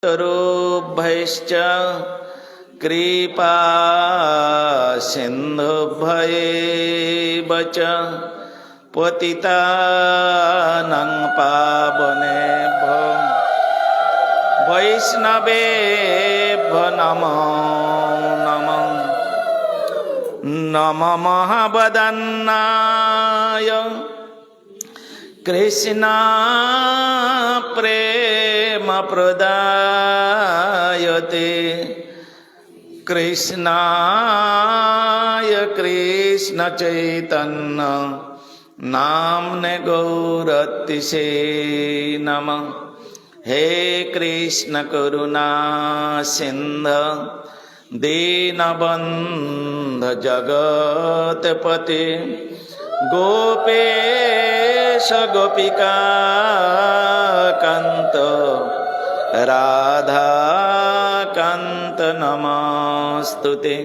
तरुभ्यश्च कृपा सिन्धुभ्यैव च पतितानां पावनेभ्यो वैष्णवेभ्यो नमो नमः। नमो महावदन्नाय कृष्ण प्रेम प्रदायते कृष्णाय कृष्ण चैतन्य नाम्ने गौरतिसे नमः। हे कृष्ण करुणा सिन्धु दीनबन्धु जगत्पते गोपेश गोपिका कान्त राधा कान्त नमस्तुते।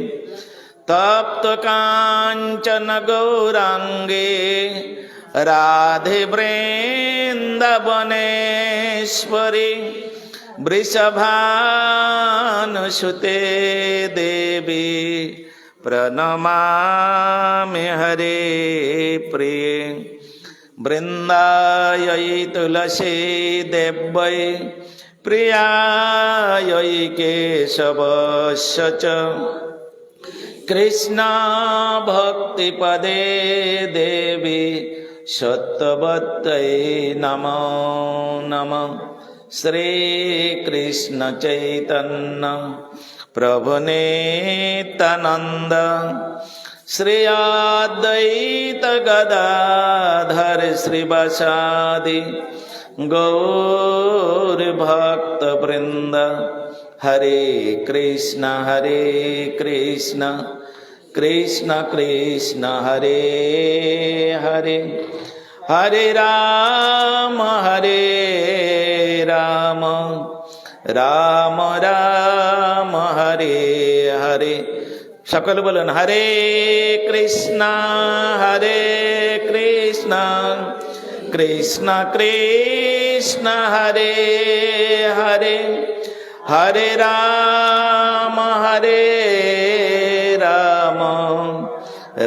तप्त काञ्चन गौराङ्गे राधे वृन्दावनेश्वरी वृषभानुसुते देवी प्रणमामि हरे प्रिये। वृन्दायै तुलसी देव्यै प्रियायै केशवस्य च कृष्ण भक्तिपदे देवी सत्यवत्यै नमो नमः। श्री कृष्ण चैतन्य प्रभु नित्यानंद श्री अद्वैत गदाधर श्रीवासादि गौर भक्त वृंद। हरे कृष्ण कृष्ण कृष्ण हरे हरे हरे राम राम राम हरे हरे। सकल बोलन हरे कृष्ण कृष्ण कृष्ण हरे हरे हरे राम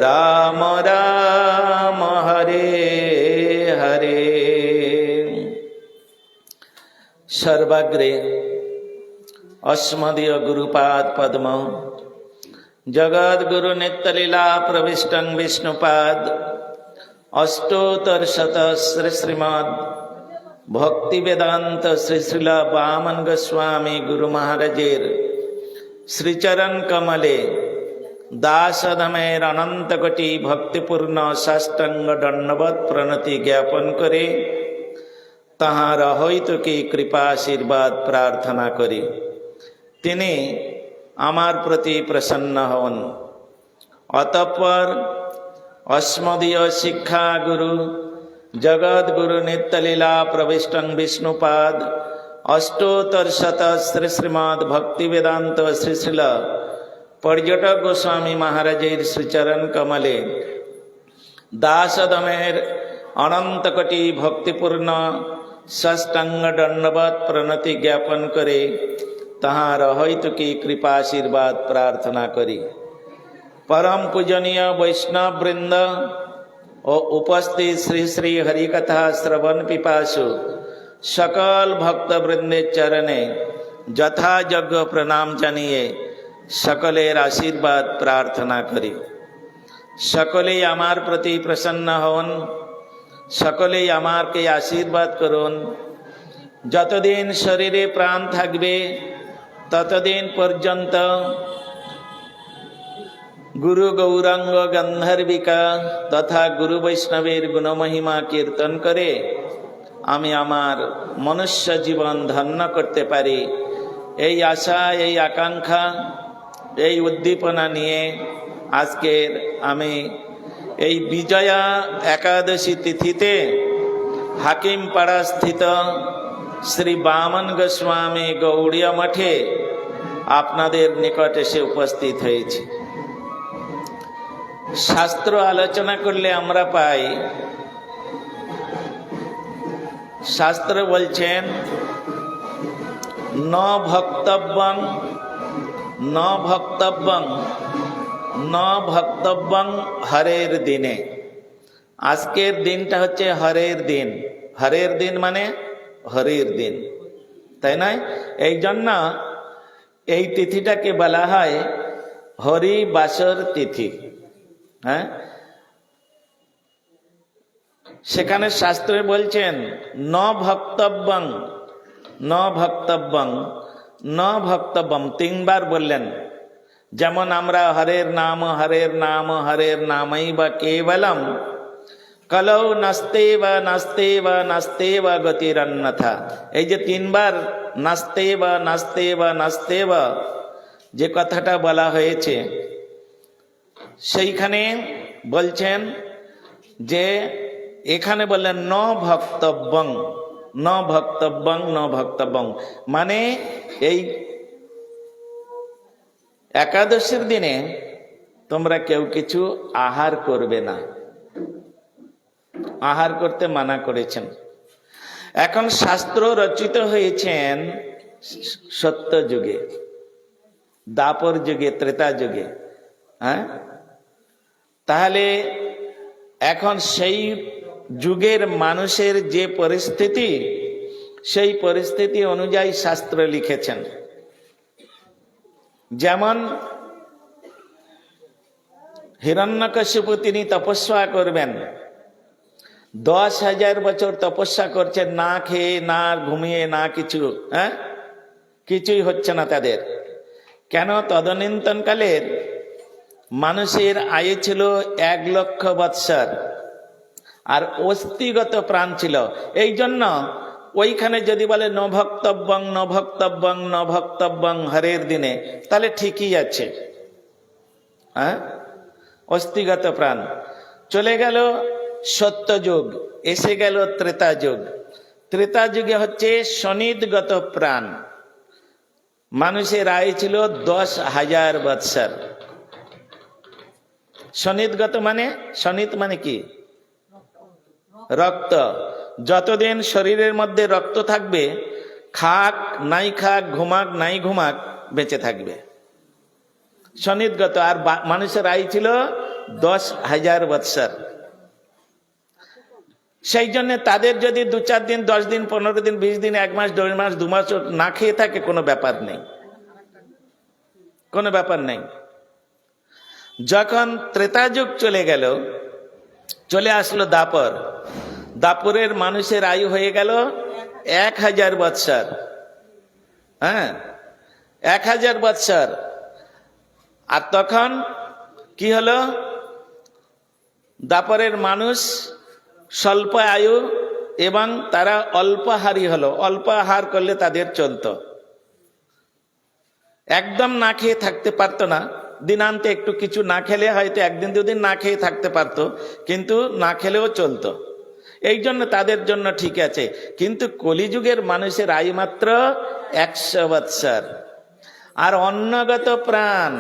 राम राम हरे हरे। सर्वाग्रे अस्मदीय गुरुपाद पद्म जगद्गुरु नित्यलीला प्रविष्टं विष्णुपाद अष्टोत्तरशत श्री श्रीमद् भक्ति वेदांत श्री श्रील वामन गोस्वामी गुरु महाराजेर श्रीचरण कमले दासधमेर अनंत कोटि भक्तिपूर्ण साष्टांग दंडवत प्रणति ज्ञापन करे ताहार हयतुकी कृपा आशीर्वाद प्रार्थना करी तिनी आमार प्रति प्रसन्न हन। अतःपर अस्मदीय शिक्षा गुरु जगद्गुरु नित्यलीला प्रविष्टं विष्णुपाद अष्टोत्तरशत श्री श्रीमद् भक्ति वेदांत श्री श्रील पर्यटक गोस्वामी महाराजेर श्रीचरण कमले दासदमेर अनंत कोटि भक्तिपूर्ण साष्टांग दंडवत प्रणति ज्ञापन करे ताहार हयतुकी कृपा आशीर्वाद प्रार्थना करी। परम पूजनीय वैष्णव वृंद और उपस्थित श्री श्री हरिकथा श्रवण पिपासु सकल भक्त वृंदे चरणे यथायोग्य प्रणाम जानिए सकलेर आशीर्वाद प्रार्थना करी। सकले आमार प्रति प्रसन्न हन, सकले आमारके आशीर्वाद करुन। যতদিন শরীরে প্রাণ থাকবে ততদিন পর্যন্ত गुरु गौरांग गंधर्विका तथा गुरु वैष्णवेर गुणमहिमा कीर्तन करे आमी आमार मनुष्य जीवन धन्य करते पारी এই आशा এই आकांक्षा এই उद्दीपना निये आजकेर आमी এই বিজয়া एकादशी तिथिते हाकिमपाड़ा स्थित श्री वामन गोस्वामी गौड़िया मठे आपनादेर निकट एसे उपस्थित हयेछि। शास्त्र आलोचना करले आमरा पाई शास्त्र बोलছেন ন ভক্তব্যং ন ভক্তব্যং ন ভক্তব্যং হরের দিনে। আজকের দিনটা হচ্ছে হরের দিন। হরের দিন মানে হরির দিন, তাই নয়? এই জন্য এই তিথিটাকে বলা হয় হরি বাসর তিথি। হ্যাঁ, সেখানে শাস্ত্রে বলছেন ন ভক্তব্যং ন ভক্তব্যং ন ভক্তব্যম, তিনবার বললেন। যেমন আমরা হরের নাম হরের নাম হরের নামই বা কেবলম কলৌ নাস্তেব নাস্তেব নাস্তেব গতিরন্যথা। এই যে তিনবার নাস্তেব নাস্তেব নাস্তেব যে কথাটা বলা হয়েছে, সেইখানে বলছেন যে এখানে বললেন ন ভক্তব্যং ন ভক্তব্যং ন ভক্তব্যং, মানে এই একাদশীর দিনে তোমরা কেউ কিছু আহার করবে না, আহার করতে মানা করেছেন। এখন শাস্ত্র রচিত হয়েছেন সত্য যুগে, দাপর যুগে, ত্রেতা যুগে। হ্যাঁ, তাহলে এখন সেই যুগের মানুষের যে পরিস্থিতি, সেই পরিস্থিতি অনুযায়ী শাস্ত্র লিখেছেন। যেমন হিরণ্যকশিপু তিনি তপস্যা করবেন, 10,000 বছর তপস্যা করছেন, না খেয়ে না ঘুমিয়ে না কিছু। হ্যাঁ, কিছুই হচ্ছে না তাদের। কেন? তদনীন্তনকালের মানুষের আয়ু ছিল 1,00,000 বৎসর, আর অস্থিগত প্রাণ ছিল। এই জন্য ওইখানে যদি বলে ন ভক্তব্যং ন ভক্তব্যং ন ভক্তব্যং হরের দিনে, তাহলে ঠিকই আছে। হ্যাঁ, অস্থিগত প্রাণ। চলে গেল সত্যযুগ, এসে গেল ত্রেতা যুগ। ত্রেতা যুগে হচ্ছে শনিদগত প্রাণ, মানুষের আয়ু ছিল 10,000 বৎসর। শনিদগত মানে, শনিত মানে কি? রক্ত। যতদিন শরীরের মধ্যে রক্ত থাকবে, খাক নাই খাক, ঘুমাক নাই ঘুমাক, বেঁচে থাকবে। শনিদগত। আর মানুষের আয়ু ছিল 10,000 বৎসর। সেই জন্য তাদের যদি 2-4 দিন, 10 দিন, 15 দিন, 20 দিন, 1 মাস, 1.5 মাস, 2 মাস না খেয়ে থাকে, কোনো ব্যাপার নেই, কোনো ব্যাপার নেই। যখন ত্রেতা যুগ চলে গেল, চলে আসলো দাপর। দাপরের মানুষের আয়ু হয়ে গেল 1,000 বৎসর। হ্যাঁ, 1,000 বৎসর। আর তখন কি হলো? দাপরের মানুষ স্বল্প আয়ু এবং তারা অল্পাহারী হলো। অল্প আহার করলে তাদের চলতো, একদম না খেয়ে থাকতে পারতো না। দিনান্তে একটু কিছু না খেলে হয়তো 1 দিন 2 দিন না খেয়ে থাকতে পারতো, কিন্তু না খেলেও চলতো। এই জন্য তাদের জন্য ঠিক আছে। কিন্তু কলিযুগের মানুষের আয়ু মাত্র 100 বৎসর, আর অন্নগত প্রাণ।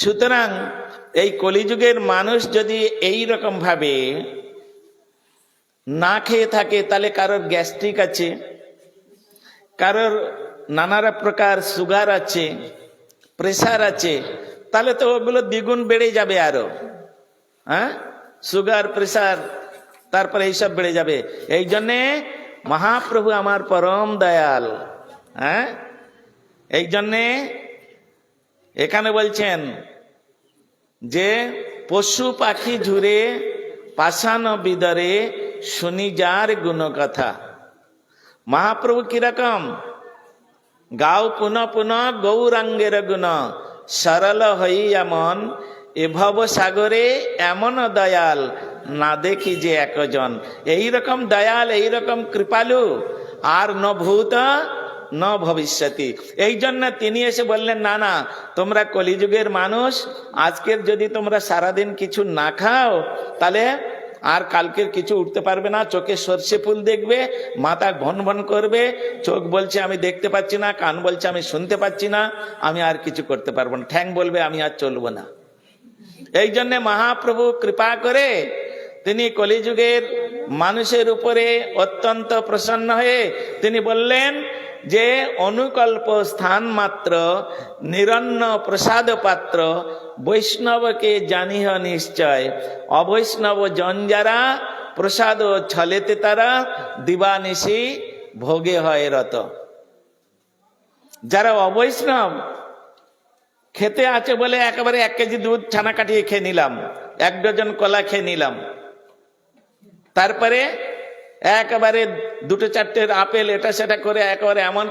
সুতরাং এই কলিযুগের মানুষ যদি এই রকম ভাবে না খেয়ে থাকে, তাহলে কারোর গ্যাস্ট্রিক আছে, কারোর নানা প্রকার সুগার আছে, প্রেসার আছে, তাহলে তো ওগুলো দ্বিগুণ বেড়ে যাবে আরো। হ্যাঁ, সুগার, প্রেসার, তারপরে এইসব বেড়ে যাবে। এই জন্যে মহাপ্রভু আমার পরম দয়াল। হ্যাঁ, এই জন্যে এখানে বলছেন যে পশু পাখি ঝুরে পাষাণ বিদরে শুনি যার গুণ কথা। মহাপ্রভু কিরকম? গাও পুনঃ পুনঃ গৌরাঙ্গের গুণ, সরল হই এমন এভব সাগরে এমন দয়াল না দেখি যে একজন। এইরকম দয়াল, এইরকম কৃপালু আর ন ভূত ন ভবিষ্যতি। এই জন্য তিনি এসে বললেন, না না, তোমরা কলিযুগের মানুষ, আজকের যদি তোমরা সারাদিন কিছু না খাও, তাহলে আর কালকের কিছু উঠতে পারবে না। চোখে সর্ষে ফুল দেখবে, মাথা ভন ভন করবে, চোখ বলছে আমি দেখতে পাচ্ছি না, কান বলছে আমি শুনতে পাচ্ছি না, আমি আর কিছু করতে পারবো না, ঠ্যাং বলবে আমি আর চলবো না। এই জন্যে মহাপ্রভু কৃপা করে তিনি কলিযুগের মানুষের উপরে অত্যন্ত প্রসন্ন হয়ে তিনি বললেন যে অনুকল্প স্থান মাত্র নিরন্ন প্রসাদ পাত্র বৈষ্ণবকে জানিহ নিশ্চয় অবৈষ্ণব জন যারা প্রসাদ ছলেতে তারা দিবানিশি ভোগে হয় রত। যারা অবৈষ্ণব খেতে আছে বলে একেবারে 1 কেজি দুধ ছানা কাটিয়ে খেয়ে নিলাম, 1 ডজন কলা খেয়ে নিলাম, তারপরে একেবারে 2-4টে আপেল এটা সেটা করে একেবারে এমন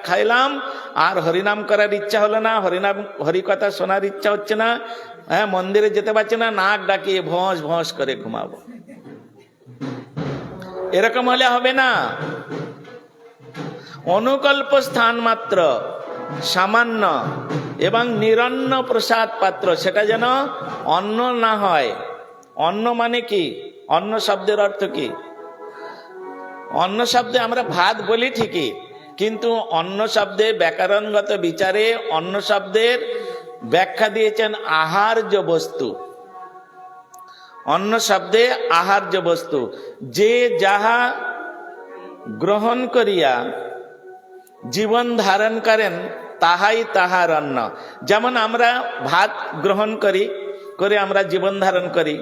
খাইলাম, আর হরিনাম করার ইচ্ছা হলো না, হরিকথা শোনার ইচ্ছা হচ্ছে না, হ্যাঁ মন্দিরে যেতে পারছে না, নাক ডাকিয়ে ভস ভস করে ঘুমাবো। এরকম হলে হবে না। অনুকল্প স্থান মাত্র সামান্য এবং নিরন্ন প্রসাদ পাত্র, সেটা যেন অন্ন না হয়। অন্ন মানে কি? অন্ন শব্দের অর্থ কি? অন্ন শব্দে আমরা ভাত বলি ঠিকই, কিন্তু অন্ন শব্দে ব্যাকরণগত বিচারে অন্ন শব্দের ব্যাখ্যা দিয়েছেন আহার্য বস্তু। অন্ন শব্দে আহার্য বস্তু, যে যাহা গ্রহণ করিয়া জীবন ধারণ করেন তাহাই তাহার অন্ন। যেমন আমরা ভাত গ্রহণ করে আমরা জীবন ধারণ করি,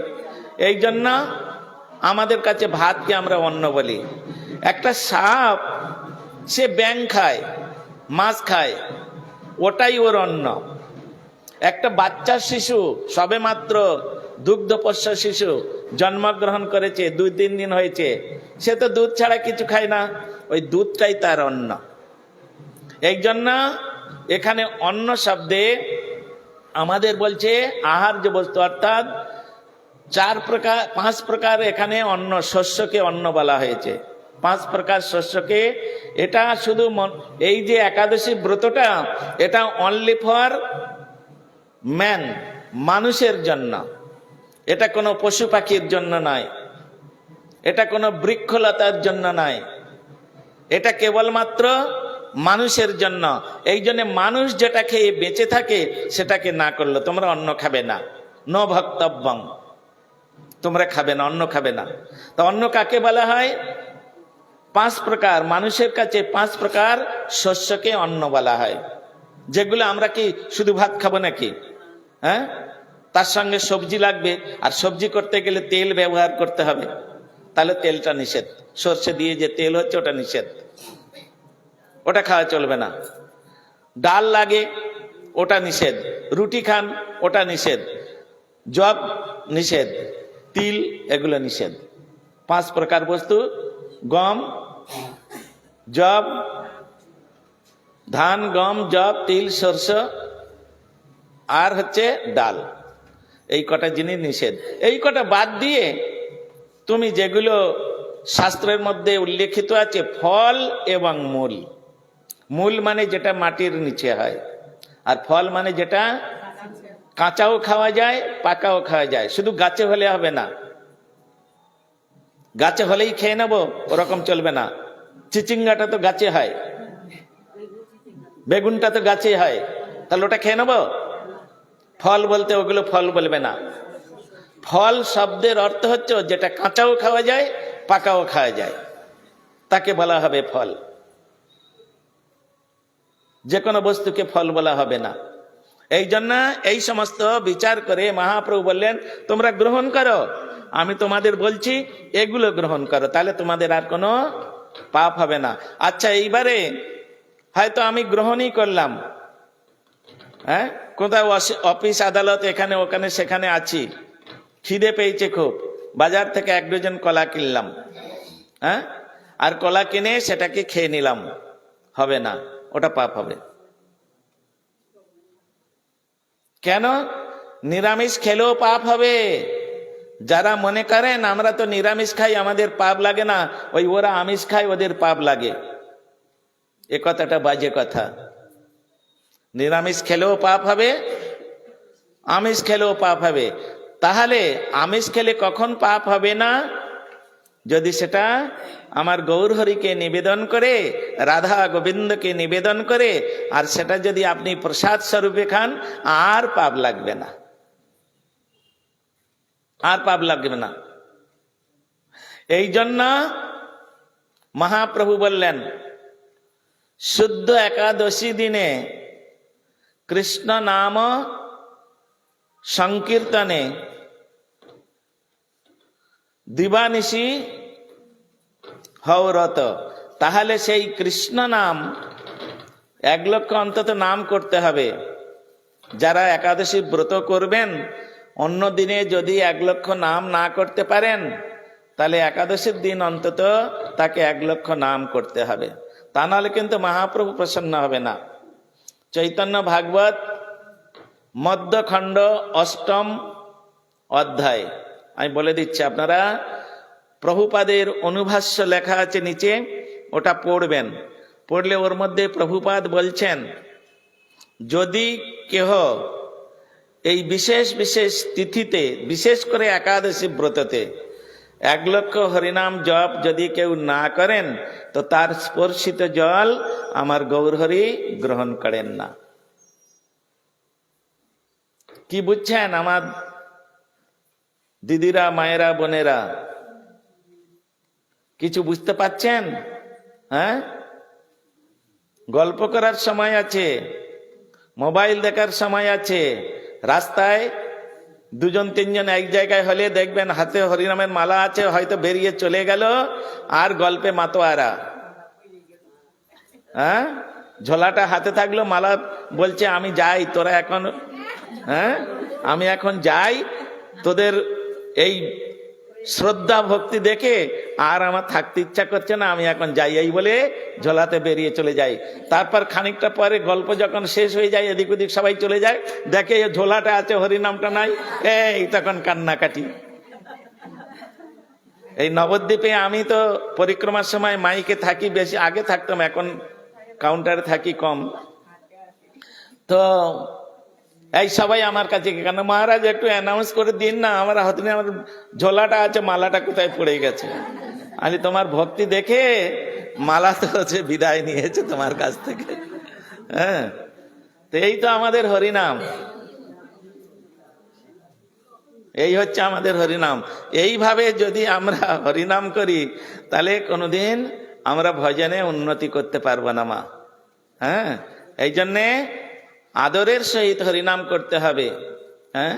এই জন্য আমাদের কাছে ভাতকে আমরা অন্ন বলি। একটা সাপ সে ব্যাঙ খায়, মাছ খায়, ওটাই ওর অন্ন। একটা বাচ্চা শিশু সবে মাত্র দুগ্ধপোষ্য শিশু জন্মগ্রহণ করেছে, 2-3 দিন হয়েছে, সে তো দুধ ছাড়া কিছু খায় না, ওই দুধটাই তার অন্ন। এই জন্য এখানে অন্ন শব্দে আমাদের বলছে আহার্য বস্তু, অর্থাৎ 5 প্রকার এখানে অন্ন, শস্যকে অন্ন বলা হয়েছে। 5 প্রকার শস্যকে, এটা শুধু এই যে একাদশী ব্রতটা এটা অনলি ফর ম্যান, মানুষের জন্য, এটা কোনো পশু পাখির জন্য নয়, এটা কোনো বৃক্ষলতার জন্য নয়, এটা কেবলমাত্র মানুষের জন্য। এই জন্য মানুষ যেটা খেয়ে বেঁচে থাকে সেটাকে না করলো তোমরা অন্ন খাবে না, ন ভক্তব্যং, তোমরা খাবে না, অন্ন খাবে না। তো অন্ন কাকে বলা হয়? 5 প্রকার, মানুষের কাছে 5 প্রকার শস্যকে অন্ন বলা হয়। যেগুলো আমরা কি শুধু ভাত খাবো নাকি? হ্যাঁ, তার সঙ্গে সবজি লাগবে, আর সবজি করতে গেলে তেল ব্যবহার করতে হবে, তাহলে তেলটা নিষেধ। সর্ষে দিয়ে যে তেল হচ্ছে ওটা নিষেধ, ওটা খাওয়া চলবে না। ডাল লাগে, ওটা নিষেধ। রুটি খান, ওটা নিষেধ। জব নিষেধ, তিল এগুলো নিষেধ। 5 প্রকার বস্তু: গম, জব, ধান, গম, জব, তিল, সরষে আর হচ্ছে ডাল, এই কটা জিনিস নিষেধ। এই কটা বাদ দিয়ে তুমি যেগুলো শাস্ত্রের মধ্যে উল্লেখিত আছে, ফল এবং মূল। মূল মানে যেটা মাটির নিচে হয়, আর ফল মানে যেটা কাঁচাও খাওয়া যায়, পাকাও খাওয়া যায়। শুধু গাছে হলে হবে না, গাছে হলেই খেয়ে নেবো ওরকম চলবে না। চিচিঙ্গাটা তো গাছে হয়, বেগুনটা তো গাছে হয়, তাহলে ওটা খেয়ে নেবো? ফল বলতে ওগুলো ফল বলবে না। ফল শব্দের অর্থ হচ্ছে যেটা কাঁচাও খাওয়া যায়, পাকাও খাওয়া যায়, তাকে বলা হবে ফল। যে কোনো বস্তুকে ফল বলা হবে না। এই জন্য এই সমস্ত বিচার করে মহাপ্রভু বললেন তোমরা গ্রহণ করো, আমি তোমাদের বলছি এগুলো গ্রহণ করো, তাহলে তোমাদের আর কোনো পাপ হবে না। আচ্ছা, এইবারে হয়তো আমি গ্রহণই করলাম, হ্যাঁ, কোথাও অফিস আদালত এখানে ওখানে সেখানে আছি, খিদে পেয়েছে খুব, বাজার থেকে 1 ডজন কলা কিনলাম, হ্যাঁ, আর কলা কিনে সেটাকে খেয়ে নিলাম, হবে না, ওটা পাপ হবে। কেন? নিরামিষ খেলেও পাপ হবে। যারা মনে করেন আমরা তো নিরামিষ খাই আমাদের পাপ লাগে না, ওই ওরা আমিষ খায় ওদের পাপ লাগে, এ কথাটা বাজে কথা। নিরামিষ খেলেও পাপ হবে, আমিষ খেলেও পাপ হবে। তাহলে আমিষ খেলে কখন পাপ হবে না? যদি সেটা আমার গৌরহরিকে নিবেদন করে, রাধা গোবিন্দকে নিবেদন করে, আর সেটা যদি আপনি প্রসাদ স্বরূপে খান, আর পাপ লাগবে না, আর পাপ লাগবে না। এই জন্য মহাপ্রভু বললেন শুদ্ধ একাদশী দিনে কৃষ্ণ নাম সংকীর্তনে দিবানিশি হও রত। তাহলে সেই কৃষ্ণ নাম 1 লক্ষ অন্তত নাম করতে হবে। যারা একাদশী ব্রত করবেন অন্য দিনে যদি 1 লক্ষ নাম না করতে পারেন তাহলে একাদশীর দিন অন্তত তাকে 1 লক্ষ নাম করতে হবে, তা নাহলে কিন্তু মহাপ্রভু প্রসন্ন হবে না। চৈতন্য ভাগবত মধ্যখণ্ড 8ম অধ্যায় আমি বলে দিচ্ছি, আপনারা প্রভুপাদের অনুভাষ্য লেখা আছে নিচে, ওটা পড়বেন। পড়লে ওর মধ্যে প্রভুপাদ বলছেন যদি কেহ এই বিশেষ বিশেষ তিথিতে, বিশেষ করে একাদশী ব্রততে 1 লক্ষ হরিনাম জপ যদি কেউ না করেন তো তার স্পর্শিত জল আমার গৌরহরি গ্রহণ করেন না। কি বুঝছেন আমার দিদিরা, মায়েরা, বোনেরা? কিছু বুঝতে পাচ্ছেন? হ্যাঁ, গল্প করার সময় আছে, মোবাইল দেখার সময় আছে, রাস্তায় 2-3 এক জায়গায় হলে দেখবেন হাতে হরিনামের মালা আছে, হয়তো বেরিয়ে চলে গেল আর গল্পে মাতোয়ারা। হ্যাঁ, ঝোলাটা হাতে থাকলো, মালা বলছে আমি যাই, তোরা এখন, হ্যাঁ আমি এখন যাই, তোদের এই শ্রদ্ধা ভক্তি দেখে আর আমার থাকতে ইচ্ছা করছে না, আমি এখন যাই, এই বলে ঝোলাতে বেরিয়ে চলে যায়। তারপর খানিকটা পরে গল্প যখন শেষ হয়ে যায়, এদিক ওদিক সবাই চলে যায়, দেখে ঝোলাটা আছে হরিনামটা নাই, এই তখন কান্নাকাটি। এই নবদ্বীপে আমি তো পরিক্রমার সময় মাইকে থাকি বেশি, আগে থাকতাম, এখন কাউন্টারে থাকি কম। তো এই সবাই আমার কাছে, কেন মহারাজ একটু অ্যানাউন্স করে দিন না, আমার হাতে আমার ঝোলাটা আছে, মালাটা কোথায় পড়ে গেছে। আমি তোমার ভক্তি দেখে মালা তো হচ্ছে বিদায় নিয়েছে তোমার কাছ থেকে। হ্যাঁ, তো এই তো আমাদের হরিনাম, এই হচ্ছে আমাদের হরিনাম। এইভাবে যদি আমরা হরিনাম করি তাহলে কোনোদিন আমরা ভজনে উন্নতি করতে পারবো না মা। হ্যাঁ, এই জন্যে আদরের সহিত হরিনাম করতে হবে। হ্যাঁ,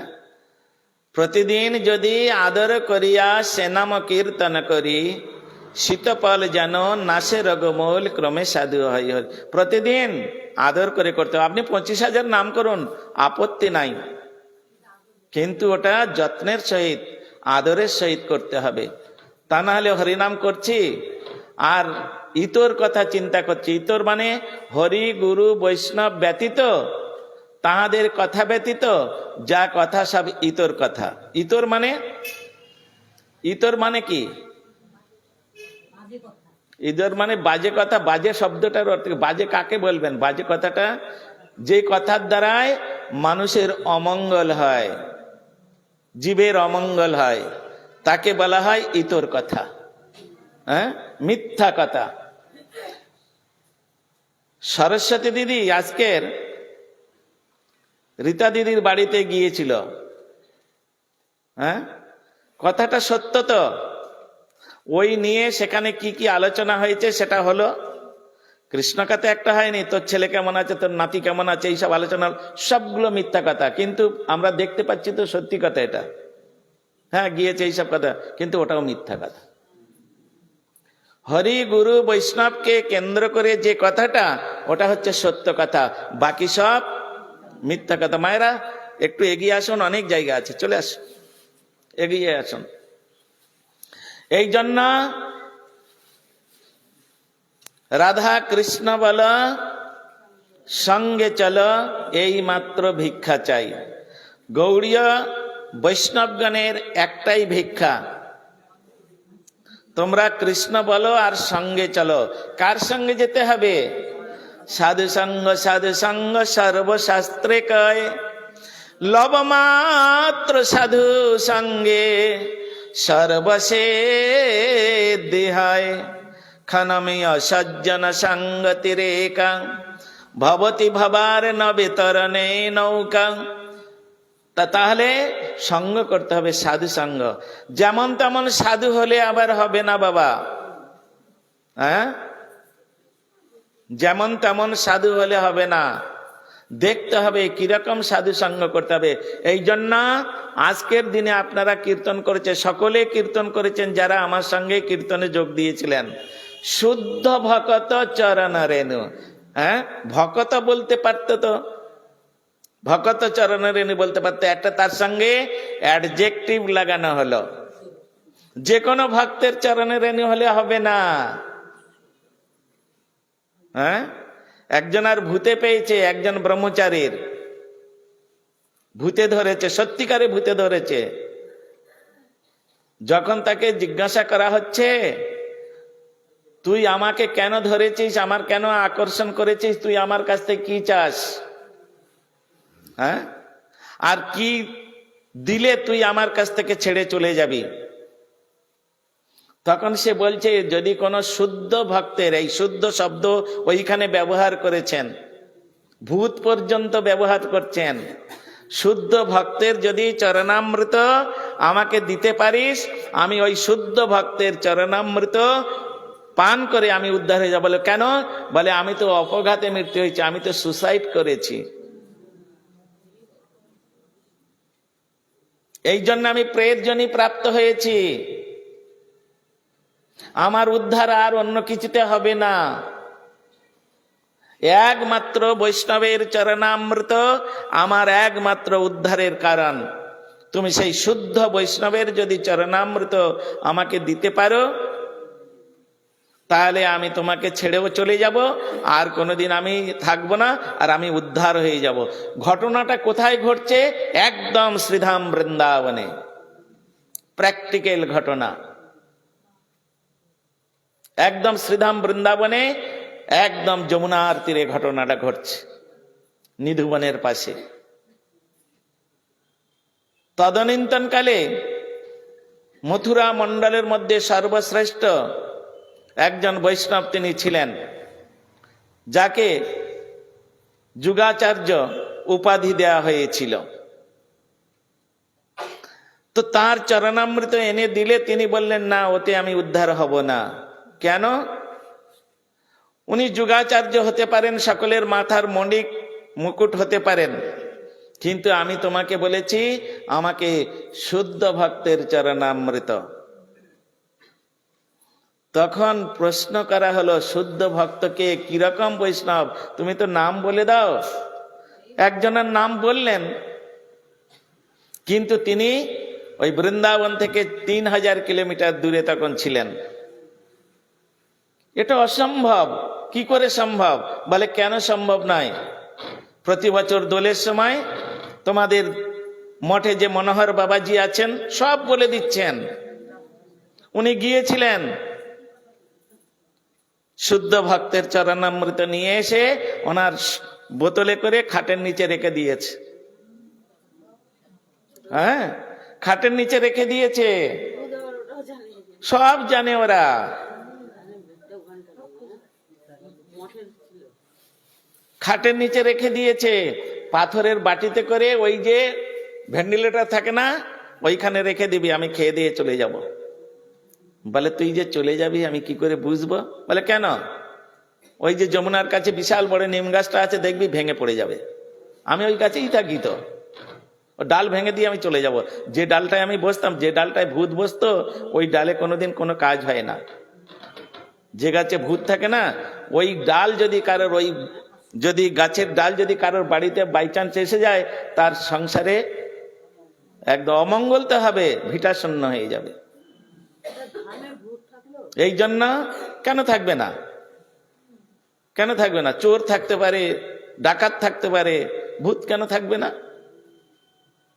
প্রতিদিন যদি আদর করিয়া সে নাম কীর্তন করি, শীতপল যেন নাশে রগমূল ক্রমে সাধু হয়। প্রতিদিন আদর করে করতে হবে। আপনি 25,000 নাম করুন, আপত্তি নাই, কিন্তু ওটা যত্নের সহিত আদরের সহিত করতে হবে। তা না হলে হরিনাম করছি আর ইতর কথা চিন্তা করছি। ইতর মানে হরি গুরু বৈষ্ণব ব্যতীত, তাহাদের কথা ব্যতীত যা কথা সব ইতর কথা। ইতর মানে, ইতর মানে কি? ইতর মানে বাজে কথা। বাজে শব্দটার অর্থ, বাজে কাকে বলবেন? বাজে কথাটা যে কথার দ্বারায় মানুষের অমঙ্গল হয়, জীবের অমঙ্গল হয়, তাকে বলা হয় ইতর কথা। হ্যাঁ, মিথ্যা কথা। সরস্বতী দিদি আজকের রীতা দিদির বাড়িতে গিয়েছিল। হ্যাঁ, কথাটা সত্য তো। ওই নিয়ে সেখানে কি কি আলোচনা হয়েছে সেটা হলো, কৃষ্ণকথা একটা হয়নি, তোর ছেলে কেমন আছে, তোর নাতি কেমন আছে, এইসব আলোচনা সবগুলো মিথ্যা কথা। কিন্তু আমরা দেখতে পাচ্ছি তো সত্যি কথা এটা। হ্যাঁ, গিয়েছে এইসব কথা, কিন্তু ওটাও মিথ্যা কথা। হরি গুরু বৈষ্ণবকে কেন্দ্র করে যে কথাটা, ওটা হচ্ছে সত্য কথা, বাকি সব মিথ্যা কথা। মায়েরা একটু এগিয়ে আসুন, অনেক জায়গা আছে, চলে আসুন, এগিয়ে আসুন। এই জন্য রাধা কৃষ্ণ বল সঙ্গে চল, এই মাত্র ভিক্ষা চাই। গৌড়ীয় বৈষ্ণবগণের একটাই ভিক্ষা, তোমরা কৃষ্ণ বলো আর সঙ্গে চলো। কার সঙ্গে যেতে হবে? সাধু সঙ্গ সর্বশাস্ত্রে কয়, লবমাত্র সাধু সঙ্গে সর্বসে দেহায়। ক্ষণমীয় সজ্জন সঙ্গতিরেকা, ভবতি ভবার নবে তরণে নৌকা। তাহলে সঙ্গ করতে হবে, সাধু সঙ্গ। যেমন তেমন সাধু হলে আবার হবে না বাবা, হ্যাঁ, যেমন তেমন সাধু হলে হবে না, দেখতে হবে কিরকম সাধু সঙ্গ করতে হবে। এই জন্য আজকের দিনে আপনারা কীর্তন করেছে, সকলে কীর্তন করেছেন যারা আমার সঙ্গে কীর্তনে যোগ দিয়েছিলেন, শুদ্ধ ভকত চরণ রেণু। হ্যাঁ, ভকত বলতে পারতো তো, ভকত চরণ রেণু বলতে পারতো, একটা তার সঙ্গে অ্যাডজেক্টিভ লাগানো হলো। যে কোনো ভক্তের চরণে রেণু হলে হবে না। হ্যাঁ, একজন আর ভূতে পেয়েছে, একজন ব্রহ্মচারীর ভূতে ধরেছে, সত্যিকারে ভূতে ধরেছে। যখন তাকে জিজ্ঞাসা করা হচ্ছে, তুই আমাকে কেন ধরেছিস, আমার কেন আকর্ষণ করেছিস, তুই আমার কাছ থেকে কি চাস, হ্যাঁ, আর কি দিলে তুই আমার কাছ থেকে ছেড়ে চলে যাবি? তখন সে বলছে, যদি কোনো শুদ্ধ ভক্তের, এই শুদ্ধ শব্দ ওইখানে ব্যবহার করেছেন, ভূত পর্যন্ত ব্যবহার করছেন, শুদ্ধ ভক্তের যদি চরণামৃত আমাকে দিতে পারিস, আমি ওই শুদ্ধ ভক্তের চরণামৃত পান করে আমি উদ্ধার হয়ে যাবো। বলে কেন? বলে আমি তো অপঘাতে মৃত্যু হয়েছে, আমি তো সুসাইড করেছি, এই জন্য আমি প্রেতজনি প্রাপ্ত হয়েছি, আমার উদ্ধার আর অন্য কিছুতে হবে না। একমাত্র বৈষ্ণবের চরণামৃত আমার একমাত্র উদ্ধারের কারণ। তুমি সেই শুদ্ধ বৈষ্ণবের যদি চরণামৃত আমাকে দিতে পারো, তাহলে আমি তোমাকে ছেড়েও চলে যাব, আর কোনোদিন আমি থাকবো না, আর আমি উদ্ধার হয়ে যাব। ঘটনাটা কোথায় ঘটছে? একদম শ্রীধাম বৃন্দাবনে, প্র্যাকটিক্যাল ঘটনা। একদম শ্রীধাম বৃন্দাবনে, একদম যমুনার তীরে ঘটনাটা ঘটছে, নিধুবনের পাশে। তদনীন্তন কালে মথুরা মণ্ডলের মধ্যে সর্বশ্রেষ্ঠ একজন বৈষ্ণব তিনি ছিলেন, যাকে যুগাচার্য উপাধি দেয়া হয়েছিল। তো তার চরণামৃত এনে দিলে তিনি বললেন, না, ওতে আমি উদ্ধার হব না। কেন? উনি যুগাচার্য হতে পারেন, সকলের মাথার মণিক মুকুট হতে পারেন, কিন্তু আমি তোমাকে বলেছি আমাকে শুদ্ধ ভক্তের চরণামৃত। তখন প্রশ্ন করা হলো, শুদ্ধ ভক্তকে, কিরকম বৈষ্ণব, তুমি তো নাম বলে দাও। একজনের নাম বললেন, কিন্তু তিনি ওই বৃন্দাবন থেকে 3000 কিলোমিটার দূরে তখন ছিলেন। এটা অসম্ভব। কি করে সম্ভব? বলে কেন সম্ভব নয়? প্রতি বছর দোলের সময় তোমাদের মঠে যে মনোহর বাবাজি আছেন, সব বলে দিচ্ছেন। উনি গিয়েছিলেন, শুদ্ধ ভক্তের চরণামৃত নিয়ে এসে ওনার বোতলে করে খাটের নিচে রেখে দিয়েছে। হ্যাঁ, খাটের নিচে রেখে দিয়েছে, সব জানে ওরা। খাটের নিচে রেখে দিয়েছে, পাথরের বাটিতে করে, ওই যে ভেন্টিলেটর থাকে না, ওইখানে রেখে দিবি, আমি খেয়ে দিয়ে চলে যাব। বলে তুই যে চলে যাবি আমি কি করে বুঝবো? বলে কেন? ওই যে যমুনার কাছে বিশাল বড় নিম গাছটা আছে, দেখবি ভেঙে পড়ে যাবে, আমি ওই গাছেই থাকি, তো ও ডাল ভেঙে দিয়ে আমি চলে যাব। যে ডালটায় আমি বসতাম, যে ডালটায় ভূত বসতো, ওই ডালে কোনোদিন কোনো কাজ হয় না। যে গাছে ভূত থাকে না, ওই ডাল যদি কারোর, ওই যদি গাছের ডাল যদি কারোর বাড়িতে বাই চান্স এসে যায়, তার সংসারে একদম অমঙ্গল তো হবে, ভিটাশূন্য হয়ে যাবে। এই জন্য কেন থাকবে না? কেন থাকবে না? চোর থাকতে পারে, ডাকাত থাকতে পারে, ভূত কেন থাকবে না?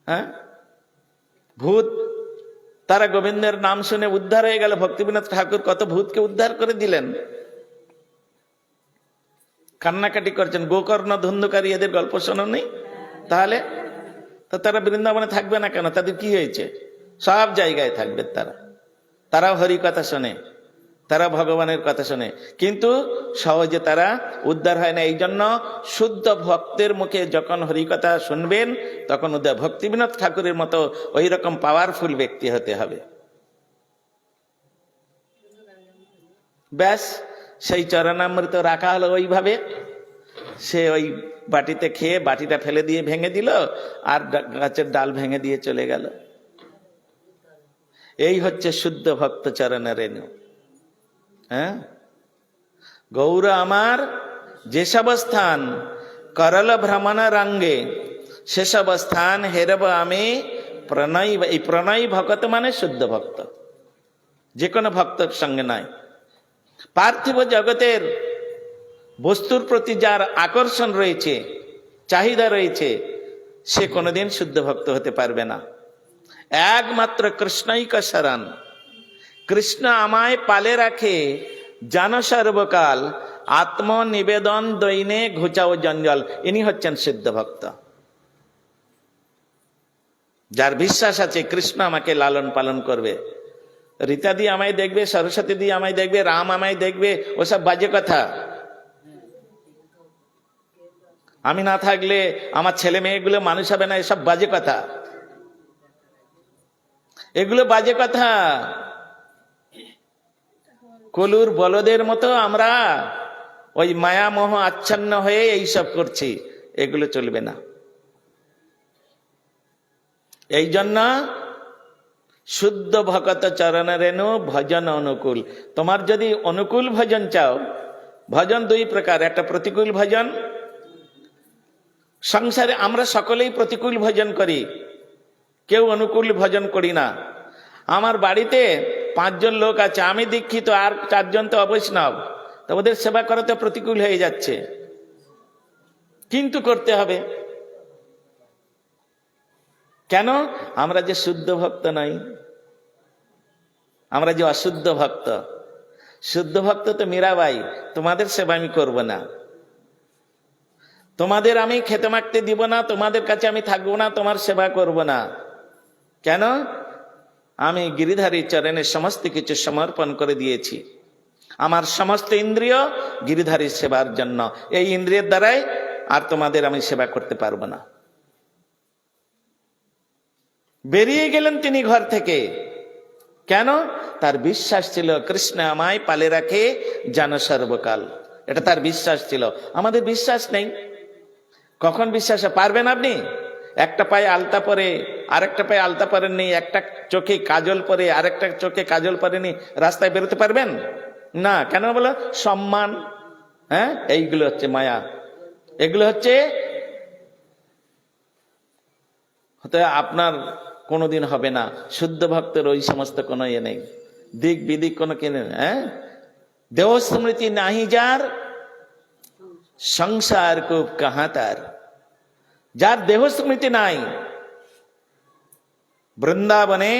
হ্যাঁ, ভূত, তারা গোবিন্দের নাম শুনে উদ্ধার হয়ে গেল। ভক্তিবিনোদ ঠাকুর কত ভূতকে উদ্ধার করে দিলেন। কান্নাকাটি করছেন, গোকর্ণ ধুন্ধুকারী, এদের গল্প শোনো নেই? তাহলে তো তারা বৃন্দাবনে থাকবে না কেন? তাদের কি হয়েছে? সব জায়গায় থাকবে তারা, তারাও হরি কথা শোনে। তারা ভগবানের কথা শোনে, কিন্তু সহজে তারা উদ্ধার হয় না। এই জন্য শুদ্ধ ভক্তের মুখে যখন হরিকথা শুনবেন তখন উদ্ধার। ভক্তিবিনোদ ঠাকুরের মতো ওই রকম পাওয়ারফুল ব্যক্তি হতে হবে। ব্যাস, সেই চরণামৃত রাখা হলো ওইভাবে, সে ওই বাটিতে খেয়ে বাটিটা ফেলে দিয়ে ভেঙে দিল, আর গাছের ডাল ভেঙে দিয়ে চলে গেল। এই হচ্ছে শুদ্ধ ভক্ত চরণের রেণু। হ্যাঁ, গৌর আমার যেসব স্থান করল ভ্রমণ রঙ্গে, সেসব স্থান হেরব আমি প্রণয়। এই প্রণয় ভক্ত মানে শুদ্ধ ভক্ত, যে কোনো ভক্তের সঙ্গে নয়। পার্থিব জগতের বস্তুর প্রতি যার আকর্ষণ রয়েছে, চাহিদা রয়েছে, সে কোনোদিন শুদ্ধ ভক্ত হতে পারবে না। একমাত্র কৃষ্ণৈক শরণ, কৃষ্ণ আমায় পালে রাখে জান সর্বকাল, আত্মনিবেদন দৈনে ঘুচাও জঞ্জল, ইনি হচ্ছেন সিদ্ধ ভক্ত। যার বিশ্বাস আছে কৃষ্ণ আমাকে লালন পালন করবে। রীতা দি আমায় দেখবে, সরস্বতী দি আমায় দেখবে, রাম আমায় দেখবে, ওসব বাজে কথা। আমি না থাকলে আমার ছেলে মেয়েগুলো মানুষ হবে না, এসব বাজে কথা, এগুলো বাজে কথা। কলুর বলদের মতো আমরা ওই মায়া মোহ আচ্ছন্ন হয়ে এইসব করছি, এগুলো চলবে না। এই জন্য শুদ্ধ ভকত চরণ রেণু ভজন অনুকূল। তোমার যদি অনুকূল ভজন চাও, ভজন দুই প্রকার, একটা প্রতিকূল ভজন। সংসারে আমরা সকলেই প্রতিকূল ভজন করি, কেউ অনুকূল ভজন করি না। আমার বাড়িতে 5 জন লোক আছে, আমি দীক্ষিত, আর 4 জন তো অবৈষ্ণব, তো ওদের সেবা করাতে প্রতিকূল হয়ে যাচ্ছে, কিন্তু করতে হবে। কেন? আমরা যে শুদ্ধ ভক্ত নই, আমরা যে অশুদ্ধ ভক্ত। শুদ্ধ ভক্ত তো মীরাবাই, তোমাদের সেবা আমি করব না, তোমাদের আমি খেতে মাখতে দিব না, তোমাদের কাছে আমি থাকবো না, তোমার সেবা করব না। কেন? আমি গিরিধারী চরণে সমস্ত কিছু সমর্পণ করে দিয়েছি। আমার সমস্ত ইন্দ্রিয় গিরিধারীর সেবার জন্য, এই ইন্দ্রিয়ের দ্বারাই আর তোমাদের আমি সেবা করতে পারবো না। বেরিয়ে গেলেন তিনি ঘর থেকে। কেন? তার বিশ্বাস ছিল কৃষ্ণ আমায় পালে রাখে জান সর্বকাল, এটা তার বিশ্বাস ছিল। আমাদের বিশ্বাস নেই। কখন বিশ্বাস পারবেন আপনি? একটা পায়ে আলতা পরে আরেকটা পায়ে আলতা পরেননি, একটা চোখে কাজল পরে আরেকটা চোখে কাজল পরেনি, রাস্তায় বেরোতে পারবেন না। কেন বলো? সম্মান। হ্যাঁ, এইগুলো হচ্ছে মায়া, এগুলো হচ্ছে আপনার কোনোদিন হবে না। শুদ্ধ ভক্তের ওই সমস্ত কোনো ইয়ে নেই, দিক বিদিক কোনো কিনে। হ্যাঁ, দেহ স্মৃতি নাহি যার, সংসার কূপ কাহা তার। যার দেহ স্মৃতি নাই, বৃন্দাবনে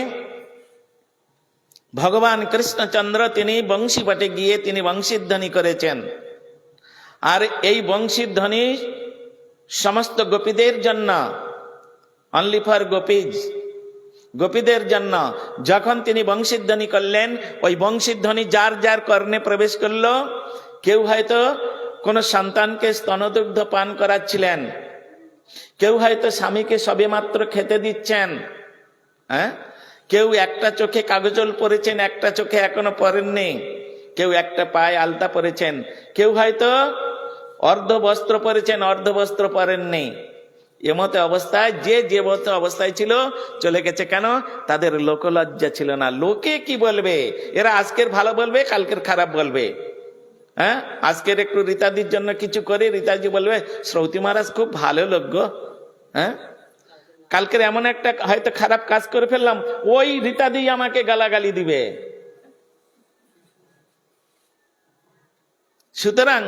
ভগবান কৃষ্ণচন্দ্র তিনি বংশীপাটে গিয়ে তিনি বংশীধ্বনি করেছেন। আর এই বংশীধ্বনি সমস্ত গোপীদের জন্য, অনলি ফর গোপীজ, গোপীদের জন্য। যখন তিনি বংশীধ্বনি করলেন, ওই বংশীধ্বনি যার যার কর্ণে প্রবেশ করলো। কেউ হয়তো কোন সন্তানকে স্তনদুগ্ধ পান করাচ্ছিলেন, কেউ হয়তো স্বামীকে সবেমাত্র খেতে দিচ্ছেন, হ্যাঁ, কেউ একটা চোখে কাগজল পরেছেন, একটা চোখে এখনো পরেননি, কেউ একটা পায়ে আলতা পরেছেন, কেউ হয়তো অর্ধ বস্ত্র পরেছেন, অর্ধ বস্ত্র পরেননি। এমতো অবস্থায় যে মতো অবস্থায় ছিল চলে গেছে। কেন? তাদের লোকলজ্জা ছিল না। লোকে কি বলবে? এরা আজকের ভালো বলবে, কালকের খারাপ বলবে। হ্যাঁ, আজকের একটু রীতাদির জন্য কিছু করে, রীতাজি বলবে শ্রৌতি মহারাজ খুব ভালো লোক গো। হ্যাঁ, কালকের এমন একটা হয়তো খারাপ কাজ করে ফেললাম, ওই রীতাদি আমাকে গালাগালি দিবে। সুতরাং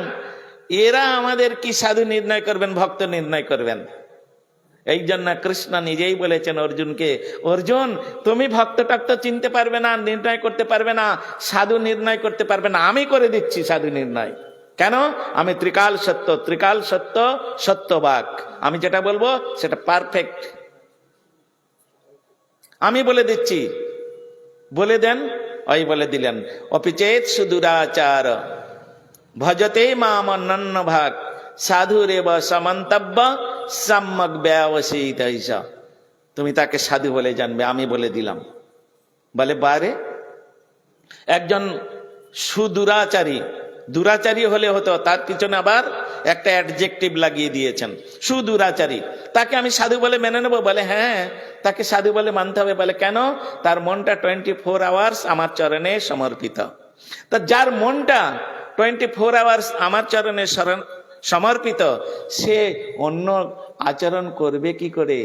এরা আমাদের কি সাধু নির্ণয় করবেন, ভক্ত নির্ণয় করবেন? এই জন্য কৃষ্ণ নিজেই বলেছেন অর্জুনকে, অর্জুন তুমি ভক্ত টক্ত চিনতে পারবে না, নির্ণয় করতে পারবে না, সাধু নির্ণয় করতে পারবে না, আমি করে দিচ্ছি সাধু নির্ণয়। কেন? আমি ত্রিকাল সত্য, ত্রিকাল সত্য, সত্যবাক। আমি যেটা বলবো সেটা পারফেক্ট, আমি বলে দিচ্ছি। বলে দেন ওই বলে দিলেন, অপিচেত সুদুরাচার ভজতে মাম অনন্য ভাগ সাধুরেব সমন্তব্য সম্যক ব্যবসিত। তুমি তাকে সাধু বলে জানবে, আমি বলে দিলাম। বলে বারে, একজন সুদুরাচারী, দুরাচারী হলে হতো, তার পিছনে আবার একটা অ্যাডজেক্টিভ লাগিয়ে দিয়েছেন, সুদুরাচারী, তাকে আমি সাধু বলে মেনে নেবো? বলে হ্যাঁ, তাকে সাধু বলে মানতে হবে। বলে কেন? তার মনটা 24 আওয়ার্স আমার চরণে সমর্পিত। তা যার মনটা 24 আওয়ার্স আমার চরণে সমর্পিত, সে অন্য আচরণ করবে কি করে?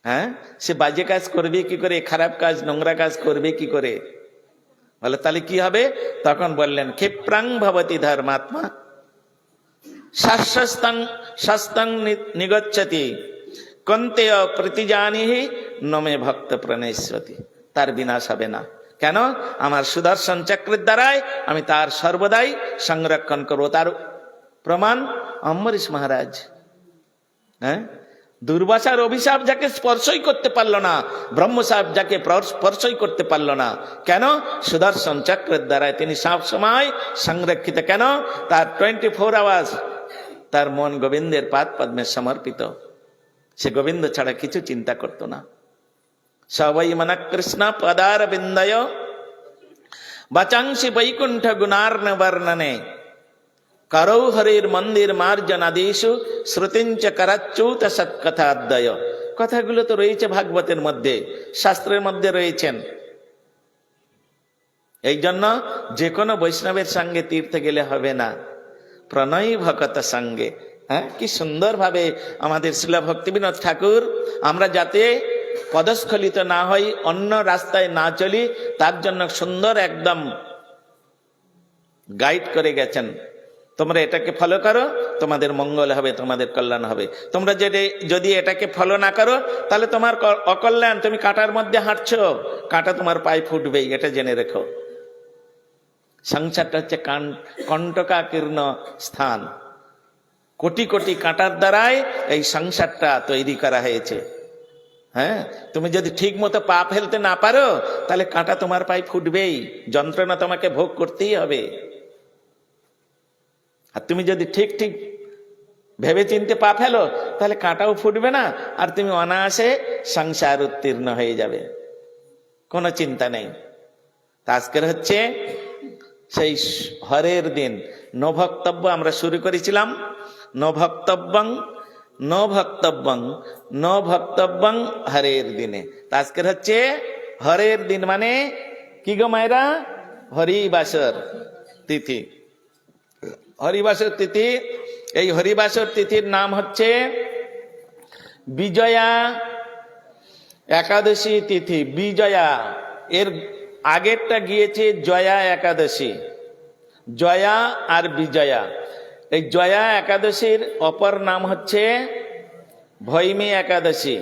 হ্যাঁ, সে বাজে কাজ করবে কি করে? খারাপ কাজ, নোংরা কাজ করবে কি করে? বলে তাহলে কি হবে? তখন বললেন, ক্ষিপ্রাং ভবতি ধর্মাত্মা শাস্ত্রং নিগচ্ছতি কন্তেয় প্রতিজানিহি নমে ভক্ত প্রণেশ্বতি। তার বিনাশ হবে না। কেন? আমার সুদর্শন চক্রের দ্বারাই আমি তার সর্বদাই সংরক্ষণ করবো। তার প্রমাণ অম্বরীশ মহারাজ। হ্যাঁ, দুর্বাসার অভিশাপ যাকে স্পর্শই করতে পারলো না, ব্রহ্মসাপ যাকে স্পর্শই করতে পারলো না, কেন? সুদর্শন চক্রের দ্বারায় তিনি সব সময় সংরক্ষিত। কেন? তার 24 আওয়ার্স তার মন গোবিন্দের পাদ পদ্মে সমর্পিত। সে গোবিন্দ ছাড়া কিছু চিন্তা করত না। সবই মন কৃষ্ণ পদার বিন্দয় বাচাংসি বৈকুণ্ঠ গুণার্ণ বর্ণনে করৌ হরির মন্দির মার্জনাদিষু শ্রুতিঞ্চ করাচ্যুত সৎকথাদ্বয়। কথাগুলো তো রয়েছে ভাগবতের মধ্যে, শাস্ত্রের মধ্যে রয়েছেন। এই জন্য যে কোনো বৈষ্ণবের সঙ্গে তীর্থে গেলে হবে না, প্রণয় ভকত সঙ্গে। হ্যাঁ, কি সুন্দর ভাবে আমাদের শ্রীল ভক্তিবিনোদ ঠাকুর, আমরা যাতে পদস্খলিত না হই, অন্য রাস্তায় না চলি, তার জন্য সুন্দর একদম গাইড করে গেছেন। তোমরা এটাকে ফলো করো, তোমাদের মঙ্গল হবে, তোমাদের কল্যাণ হবে। তোমরা যদি এটাকে ফলো না করো, তাহলে তোমার অকল্যাণ। তুমি কাঁটার মধ্যে হাঁটছো, কাঁটা তোমার পায়ে ফুটবেই, এটা জেনে রেখো। সংসারটা হচ্ছে কণ্টকাকীর্ণ স্থান। কোটি কোটি কাঁটার দ্বারাই এই সংসারটা তৈরি করা হয়েছে। হ্যাঁ, তুমি যদি ঠিক মতো পা ফেলতে না পারো, তাহলে কাঁটা তোমার পায়ে ফুটবেই, যন্ত্রণা তোমাকে ভোগ করতেই হবে। আর তুমি যদি ঠিক ঠিক ভেবে চিনতে পা ফেলো, তাহলে কাঁটাও ফুটবে না, আর তুমি অনায়াসে সংসার উত্তীর্ণ হয়ে যাবে, কোনো চিন্তা নেই। আজকের হচ্ছে সেই হরের দিন, নো ভক্তব্য আমরা শুরু করেছিলাম। নো ভক্তব্যং নো ভক্তব্যং নো ভক্তব্যং হরের দিনে। আজকের হচ্ছে হরের দিন, মানে কি গো মায়েরা? হরিবাসর তিথি। হরিবাসর তিথি, এই হরিবাসর তিথির নাম হচ্ছে বিজয়া একাদশী তিথি। বিজয়া, এর আগেরটা গিয়েছে জয়া একাদশী। জয়া আর বিজয়া, এই জয়া একাদশীর অপর নাম হচ্ছে ভৈমী একাদশী।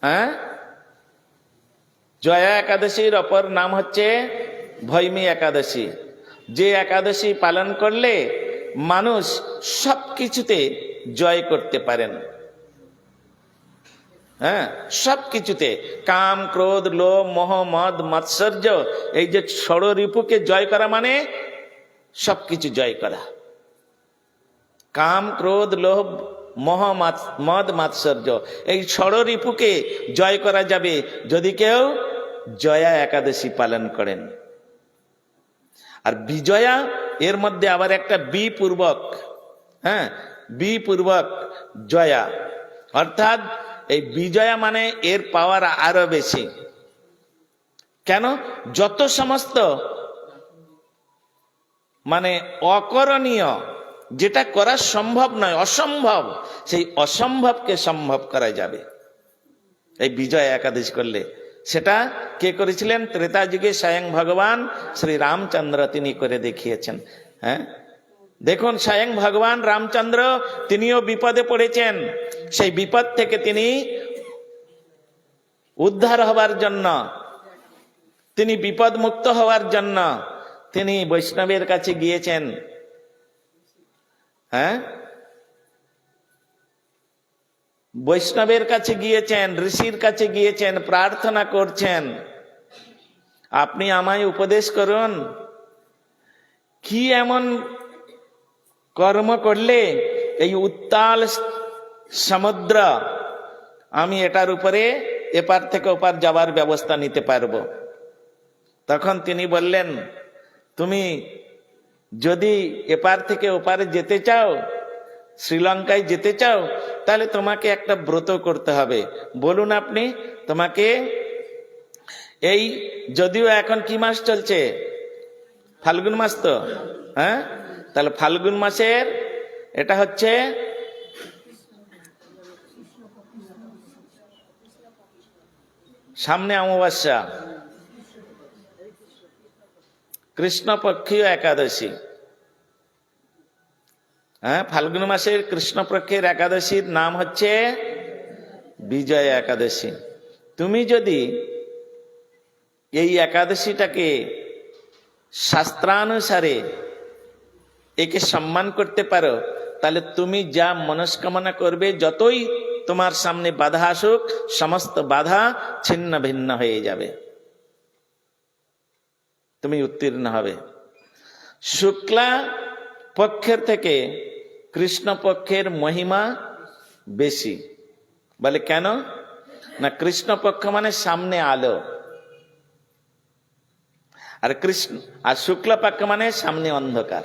হ্যাঁ, জয়া একাদশীর অপর নাম হচ্ছে ভৈমী একাদশী। যে একাদশী পালন করলে মানুষ সব কিছুতে জয় করতে পারেন। হ্যাঁ, সব কিছুতে, কাম ক্রোধ লোভ মোহ মদ মাৎসর্য, এই যে ষড়রিপুকে জয় করা মানে সবকিছু জয় করা। কাম ক্রোধ লোভ মোহ মদ মাৎসর্য, এই ষড়রিপুকে জয় করা যাবে যদি কেউ জয়া একাদশী পালন করেন। আর বিজয়া, এর মধ্যে আবার একটা বি পূর্বক, হ্যাঁ, বি পূর্বক জয়া, অর্থাৎ এই বিজয়া মানে এর পাওয়ার আরো বেশি। কেন? যত সমস্ত মানে অকরণীয়, যেটা করা সম্ভব নয়, অসম্ভব, সেই অসম্ভবকে সম্ভব করা যাবে এই বিজয়া একাদশী করলে। সেটা কে করেছিলেন? ত্রেতা যুগে স্বয়ং ভগবান শ্রী রামচন্দ্র তিনি করে দেখিয়েছেন। হ্যাঁ, দেখুন, স্বয়ং ভগবান রামচন্দ্র তিনিও বিপদে পড়েছেন। সেই বিপদ থেকে তিনি উদ্ধার হবার জন্য, তিনি বিপদ মুক্ত হওয়ার জন্য তিনি বৈষ্ণবের কাছে গিয়েছেন। হ্যাঁ, বৈষ্ণবের কাছে গিয়েছেন, ঋষির কাছে গিয়েছেন, প্রার্থনা করছেন। আপনি আমায় উপদেশ করুন, কি এমন কর্ম করলে এই উত্তাল সমুদ্র আমি এটার উপরে এপার থেকে ওপার যাবার ব্যবস্থা নিতে পারবো। তখন তিনি বললেন, তুমি যদি এপার থেকে ওপারে যেতে চাও, শ্রীলঙ্কায় যেতে চাও, তাহলে তোমাকে একটা ব্রত করতে হবে। বলুন আপনি, তোমাকে এই, যদিও এখন কি মাস চলছে, ফাল্গুন মাস তো, হ্যাঁ, তাহলে ফাল্গুন মাসের এটা হচ্ছে সামনে অমাবস্যা, কৃষ্ণপক্ষীয় একাদশী। হ্যাঁ, ফাল্গুন মাসের কৃষ্ণপক্ষের একাদশীর নাম হচ্ছে বিজয়া একাদশী। তুমি যদি এই একাদশীটাকে শাস্ত্রানুসারে একে সম্মান করতে পারো, তাহলে তুমি যা মনস্কামনা করবে, যতই তোমার সামনে বাধা আসুক, সমস্ত বাধা ছিন্ন ভিন্ন হয়ে যাবে, তুমি উত্তীর্ণ হবে। শুক্লা পক্ষের থেকে কৃষ্ণ পক্ষের মহিমা বেশি। বলে কেন? না, কৃষ্ণ পক্ষ মানে সামনে আলো, আর শুক্ল পক্ষ মানে সামনে অন্ধকার।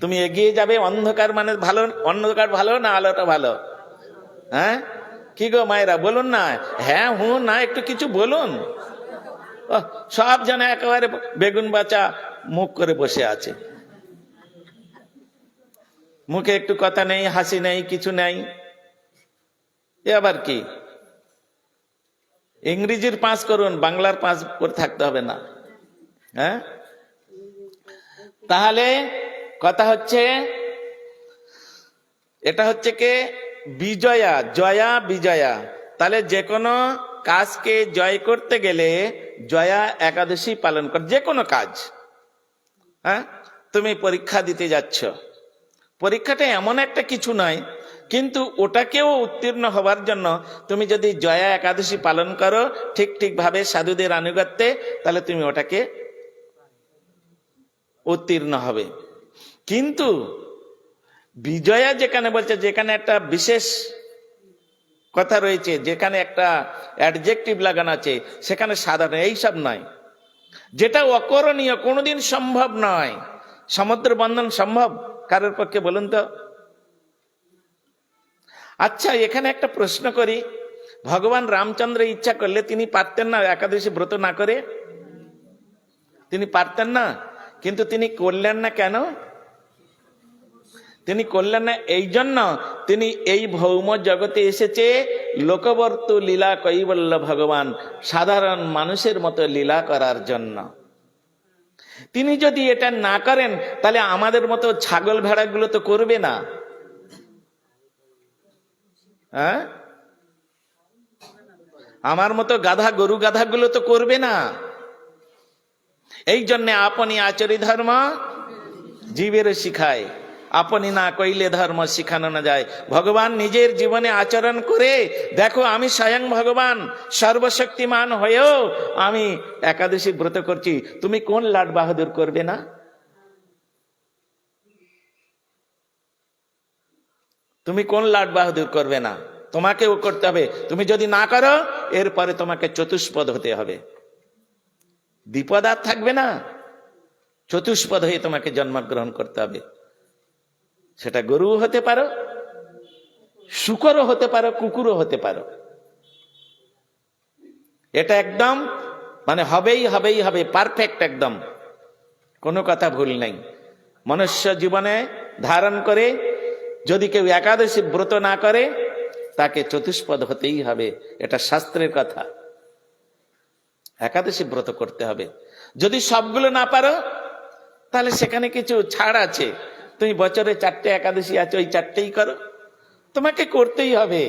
তুমি এগিয়ে যাবে, অন্ধকার মানে ভালো, অন্ধকার ভালো না আলোটা ভালো? হ্যাঁ, কি গো মায়েরা, বলুন না, হ্যাঁ হুঁ না, একটু কিছু বলুন। সব জানে একেবারে বেগুন বাঁচা মুখ করে বসে আছে, মুখে একটু কথা নেই, হাসি নেই, কিছু নেই। এ আবার কি? ইংরেজির পাস করুন, বাংলার পাস করে থাকতে হবে না। হ্যাঁ, তাহলে কথা হচ্ছে, এটা হচ্ছে কে বিজয়া, জয়া বিজয়া। তাহলে যে কোনো কাজকে জয় করতে গেলে জয়া একাদশী পালন কর। যে কোনো কাজ, হ্যাঁ, তুমি পরীক্ষা দিতে যাচ্ছ, পরীক্ষাটা এমন একটা কিছু নয়, কিন্তু ওটাকেও উত্তীর্ণ হবার জন্য তুমি যদি জয়া একাদশী পালন করো ঠিক ঠিক ভাবে সাধুদের আনুগত্যে, তাহলে তুমি ওটাকে উত্তীর্ণ হবে। কিন্তু বিজয়া যেখানে বলছে, যেখানে একটা বিশেষ কথা রয়েছে, যেখানে একটা অ্যাডজেক্টিভ লাগানো আছে, সেখানে সাধারণ এইসব নয়। যেটা অকরণীয়, কোনোদিন সম্ভব নয়। সমুদ্র বন্ধন সম্ভব কারোর পক্ষে, বলুন তো? আচ্ছা, এখানে একটা প্রশ্ন করি, ভগবান রামচন্দ্র ইচ্ছা করলে তিনি পারতেন না একাদশী ব্রত না করে? তিনি পারতেন না, কিন্তু তিনি করলেন না কেন? তিনি করলেন না এই জন্য, তিনি এই ভৌম জগতে এসেছে লোকবর্ত লীলা কৈবল্য ভগবান, সাধারণ মানুষের মতো লীলা করার জন্য। তিনি যদি এটা না করেন, তাহলে আমাদের মতো ছাগল ভেড়াগুলো তো করবে না। হ্যাঁ, আমার মতো গাধা গরু গাধাগুলো তো করবে না। এই জন্য আপনি আচরি ধর্ম জীবের শিখায়, আপনি না কইলে ধর্ম শিখানো না যায়। ভগবান নিজের জীবনে আচরণ করে দেখো, আমি স্বয়ং ভগবান সর্বশক্তিমান হয়েও আমি একাদশী ব্রত করছি, তুমি কোন লাট বাহাদুর করবে না? তুমি কোন লাট বাহাদুর করবে না? তোমাকেও করতে হবে। তুমি যদি না করো, এরপরে তোমাকে চতুষ্পদ হতে হবে। দ্বিপদ আর থাকবে না, চতুষ্পদ হয়ে তোমাকে জন্মগ্রহণ করতে হবে। সেটা গরু হতে পারো, শূকরও হতে পারো, কুকুরও হতে পারো। এটা একদম মানে হবেই হবেই হবে, পারফেক্ট একদম, কোনো কথা ভুল নেই। মনুষ্য জীবনে ধারণ করে যদি কেউ একাদশী ব্রত না করে, তাকে চতুষ্পদ হতেই হবে, এটা শাস্ত্রের কথা। একাদশী ব্রত করতে হবে। যদি সবগুলো না পারো, তাহলে সেখানে কিছু ছাড় আছে। তুমি বছরে 4টে একাদশী আছে, ওই 4টেই করো, তোমাকে করতেই হবে,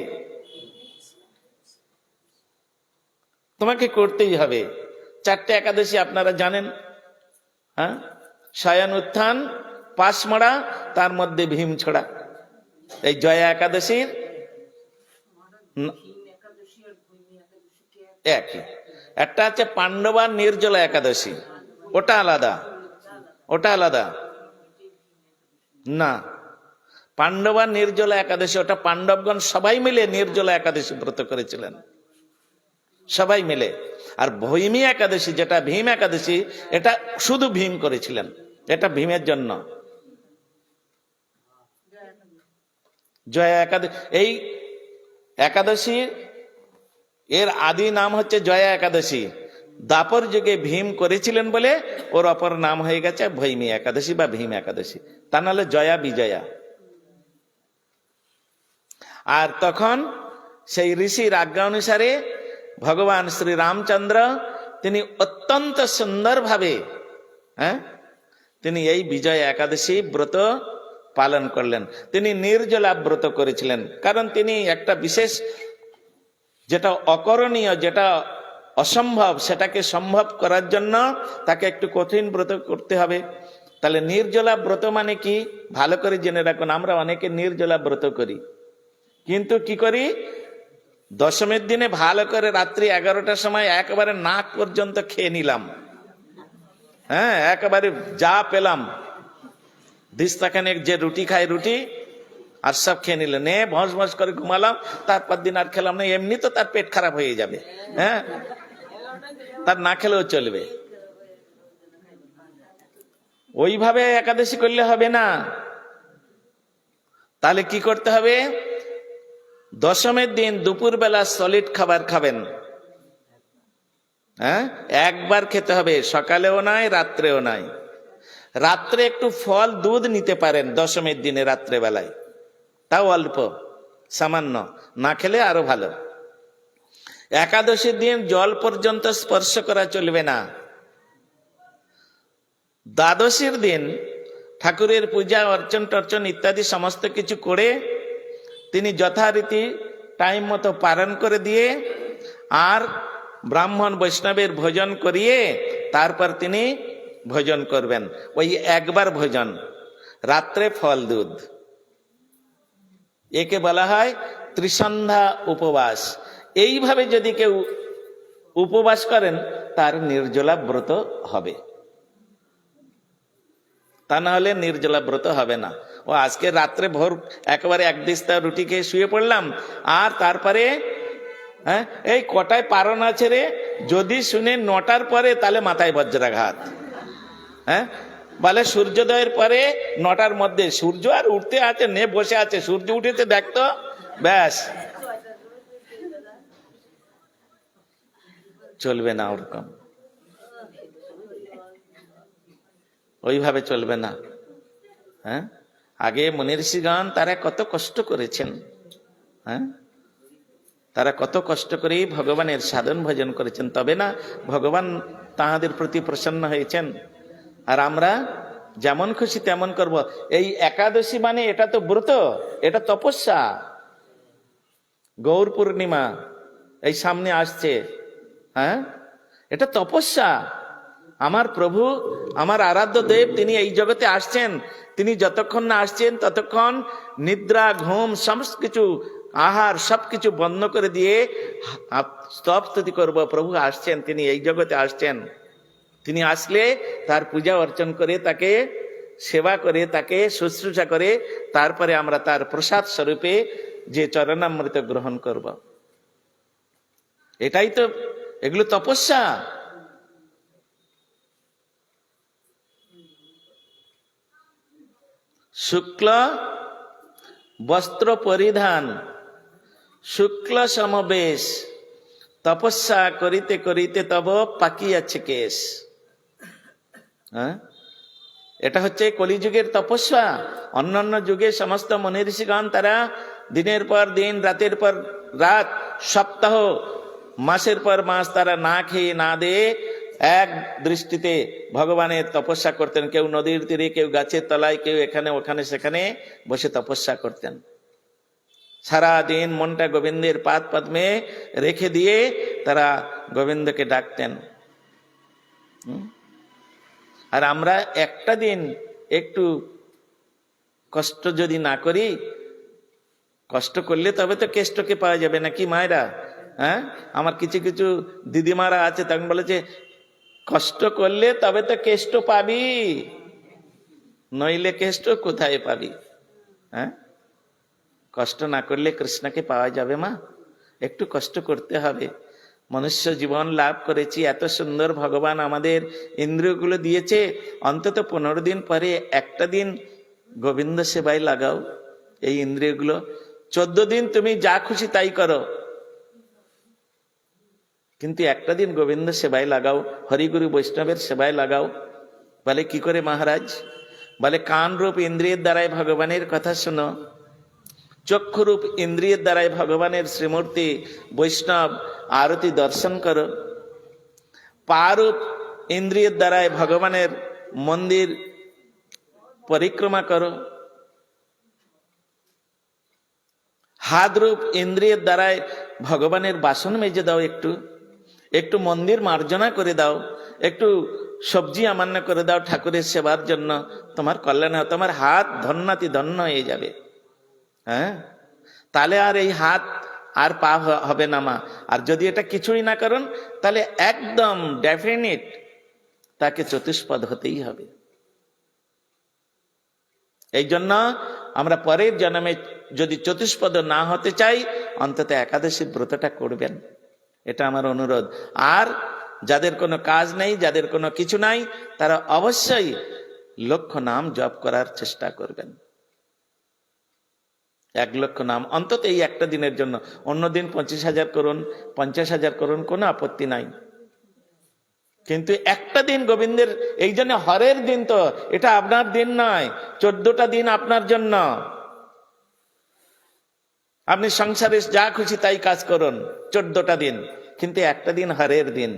তোমাকে করতেই হবে। 4টে একাদশী আপনারা জানেন, হ্যাঁ, শয়ন উত্থান, পাশমড়া, তার মধ্যে ভীম ছড়া। এই জয়া একাদশীর একই, একটা আছে পাণ্ডবা নির্জলা একাদশী, ওটা আলাদা, ওটা আলাদা না। পাণ্ডবা নির্জলা একাদশী, ওটা পাণ্ডবগণ সবাই মিলে নির্জলা একাদশী ব্রত করেছিলেন, সবাই মিলে। আর ভৈমী একাদশী যেটা ভীম একাদশী, এটা শুধু ভীম করেছিলেন, এটা ভীমের জন্য। জয়া একাদশী, এই একাদশী এর আদি নাম হচ্ছে জয়া একাদশী। দাপর যুগে ভীম করেছিলেন বলে ওর অপর নাম হয়ে গেছে ভৈমী একাদশী বা ভীম একাদশী, তা নাহলে জয়া বিজয়া। আর তখন সেই ঋষির আজ্ঞা অনুসারে ভগবান শ্রী রামচন্দ্র তিনি অত্যন্ত সুন্দরভাবে তিনি এই বিজয় একাদশী ব্রত পালন করলেন। তিনি নির্জলা ব্রত করেছিলেন, কারণ তিনি একটা বিশেষ, যেটা অকরণীয়, যেটা অসম্ভব, সেটাকে সম্ভব করার জন্য তাকে একটু কঠিন ব্রত করতে হবে। তাহলে নির্জলা ব্রত মানে কি ভালো করে জেনে রাখুন। আমরা অনেকে নির্জলা ব্রত করি, কিন্তু কি করি, দশমীর দিনে ভালো করে রাত্রি 11টার সময় একেবারে নাক পর্যন্ত খেয়ে নিলাম, একেবারে যা পেলাম, দিস্তাখানেক যে রুটি খায় রুটি আর সব খেয়ে নিলে, নে ভস ভস করে ঘুমালাম, তারপর দিন আর খেলাম না। এমনি তো তার পেট খারাপ হয়ে যাবে, তার না খেলেও চলবে। ওইভাবে একাদশী করলে হবে না। তাহলে কি করতে হবে, দশমের দিন দুপুর বেলা সলিড খাবার খাবেন, একবার খেতে হবে, সকালেও নাই রাত্রেও নাই। রাত্রে একটু ফল দুধ নিতে পারেন দশমীর দিনে রাত্রে বেলায়, তাও অল্প সামান্য, না খেলে আরো ভালো। একাদশীর দিন জল পর্যন্ত স্পর্শ করা চলবে না। দ্বাদশীর দিন ঠাকুরের পূজা অর্চন টর্চন ইত্যাদি সমস্ত কিছু করে তিনি যথারীতি টাইম মতো পালন করে দিয়ে আর ব্রাহ্মণ বৈষ্ণবের ভোজন করিয়ে তারপর তিনি ভোজন করবেন। ওই একবার ভোজন, রাত্রে ফল দুধ, একে বলা হয় ত্রিসন্ধ্যা উপবাস। এইভাবে যদি কেউ উপবাস করেন তার নির্জলা ব্রত হবে, তা না হলে নির্জলা ব্রত হবে না। ও আজকে রাত্রে ভোর একেবারে এক দিস্তা রুটি খেয়ে শুয়ে পড়লাম, আর তারপরে এই কটায় পারণ আছে রে, যদি শুনে 9টার পরে, তাহলে মাথায় বজ্রাঘাত। বলে সূর্যোদয়ের পরে 9টার মধ্যে, সূর্য আর উঠতে আছে, নে বসে আছে, সূর্য উঠেছে দেখতো, ব্যাস চলবে না, ওরকম ওইভাবে চলবে না। আগে মুনি ঋষিগণ তারা কত কষ্ট করেছেন, তারা কত কষ্ট করে ভগবানের সাধন ভজন করেছেন, তবে না ভগবান তাহাদের প্রতি প্রসন্ন হয়েছেন। আর আমরা যেমন খুশি তেমন করব। এই একাদশী মানে এটা তো ব্রত, এটা তপস্যা। গৌর পূর্ণিমা এই সামনে আসছে, এটা তপস্যা। আমার প্রভু, আমার আরাধ্য দেব, তিনি এই জগতে আসছেন। তিনি যতক্ষণ না আসছেন ততক্ষণ নিদ্রা, ঘুম, সমস্ত কিছু, আহার সবকিছু বন্ধ করে দিয়ে স্তব স্তুতি করব। প্রভু আসছেন, তিনি এই জগতে আসছেন। তিনি আসলে তার পূজা অর্চন করে, তাকে সেবা করে, তাকে শুশ্রূষা করে, তারপরে আমরা তার প্রসাদ স্বরূপে যে চরণামৃত গ্রহণ করব। এটাই তো, এগুলো তপস্যা। শুক্ল বস্ত্র পরিধান, শুক্ল সমাবেশ, তপস্যা করিতে করিতে তব পাকিয়াছে কেশ। এটা হচ্ছে কলিযুগের তপস্যা। অন্যান্য যুগে সমস্ত মুনি ঋষিগণ তারা দিনের পর দিন, রাতের পর রাত, সপ্তাহ, মাসের পর মাস তারা না খেয়ে না দিয়ে এক দৃষ্টিতে ভগবানের তপস্যা করতেন। কেউ নদীর তীরে, কেউ গাছের তলায়, কেউ এখানে ওখানে সেখানে বসে তপস্যা করতেন। সারা দিন মনটা গোবিন্দের পাদ পদ্মে রেখে দিয়ে তারা গোবিন্দকে ডাকতেন। আর আমরা একটা দিন একটু কষ্ট যদি না করি, কষ্ট করলে তবে তো কেষ্টকে পাওয়া যাবে নাকি মায়েরা? হ্যাঁ, আমার কিছু কিছু দিদিমারা আছে, তখন বলেছে কষ্ট করলে তবে তো কেষ্ট পাবি, নইলে কেষ্ট কোথায় পাবি। হ্যাঁ, কষ্ট না করলে কৃষ্ণকে পাওয়া যাবে মা? একটু কষ্ট করতে হবে। মনুষ্য জীবন লাভ করেছি, এত সুন্দর ভগবান আমাদের ইন্দ্রিয়গুলো দিয়েছে, অন্তত 15 দিন পরে একটা দিন গোবিন্দ সেবায় লাগাও এই ইন্দ্রিয়গুলো। 14 দিন তুমি যা খুশি তাই করো, কিন্তু একটা দিন গোবিন্দ সেবায় লাগাও, হরিগুরু বৈষ্ণবের সেবায় লাগাও। বলে কি করে মহারাজ? বলে কান রূপ ইন্দ্রিয়ের দ্বারাই ভগবানের কথা শোনো, চক্ষুরূপ ইন্দ্রিয়ের দ্বারাই ভগবানের শ্রীমূর্তি বৈষ্ণব আরতি দর্শন করো, পারূপ ইন্দ্রিয়ের দ্বারাই ভগবানের মন্দির পরিক্রমা করো, হাতরূপ ইন্দ্রিয়ের দ্বারাই ভগবানের বাসন মেজে দাও, একটু একটু মন্দির মার্জনা করে দাও, একটু সবজি আমান্য করে দাও ঠাকুরের সেবার জন্য, তোমার কল্যাণ হবে, তোমার হাত ধন্যাতি ধন্য হয়ে যাবে। হ্যাঁ, তাহলে আর এই হাত আর পা হবে না মা। আর যদি এটা কিছুই না করেন, তাহলে একদম ডেফিনিট তাকে চতুষ্পদ হতেই হবে। এই জন্য আমরা পরের জন্মে যদি চতুষ্পদ না হতে চাই, অন্তত একাদশী ব্রতটা করবেন, এটা আমার অনুরোধ। আর যাদের কোনো কাজ নেই, যাদের কোনো কিছু নাই, তারা অবশ্যই লক্ষ নাম জপ করার চেষ্টা করবেন। 1 লক্ষ নাম অন্তত এই একটা দিনের জন্য। অন্য দিন 25,000 করুন, 50,000 করুন, কোনো আপত্তি নাই, কিন্তু একটা দিন গোবিন্দের, এই জন্য হরের দিন তো, এটা আপনার দিন নয়। 14টা দিন আপনার জন্য, আপনি সংসারে যা খুশি তাই কাজ করুন 14টা দিন, কিন্তু একটা দিন হরের দিন,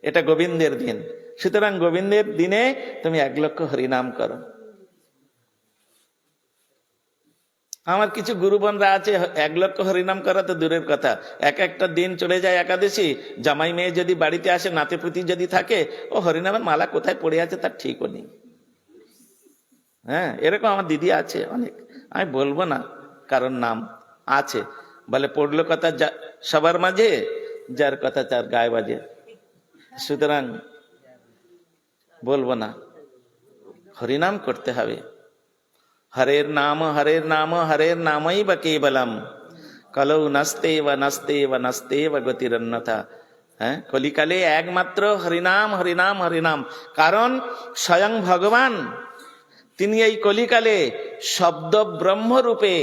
এটা গোবিন্দের দিন। সুতরাং গোবিন্দের দিনে তুমি 1 লক্ষ হরিনাম করো। আমার কিছু গুরুবনরা আছে, 1 লক্ষ হরিনাম করা তো দূরের কথা, একটা দিন চলে যায় একাদশী, জামাই মেয়ে যদি বাড়িতে আসে, নাতিপুতি যদি থাকে, ও হরিনামের মালা কোথায় পড়ে আছে তার ঠিকও নেই। হ্যাঁ, এরকম আমার দিদি আছে অনেক, আমি বলবো না কারণ নাম আছে, বলে পড়লো কথা সবার মাঝে, যার কথা তার গায়ে বাজে, সুতরাং বলবো না। হরিনাম করতে হবে। হরের নাম হরের নাম হরের নামই বা কেবলম, কলৌ নাস্তে বা নাস্তে বা নাস্তে বা গতিরন্যথা। হ্যাঁ, কলিকালে একমাত্র হরিনাম হরিনাম হরিনাম। কারণ স্বয়ং ভগবান তিনি এই কলিকালে শব্দ ব্রহ্মরূপে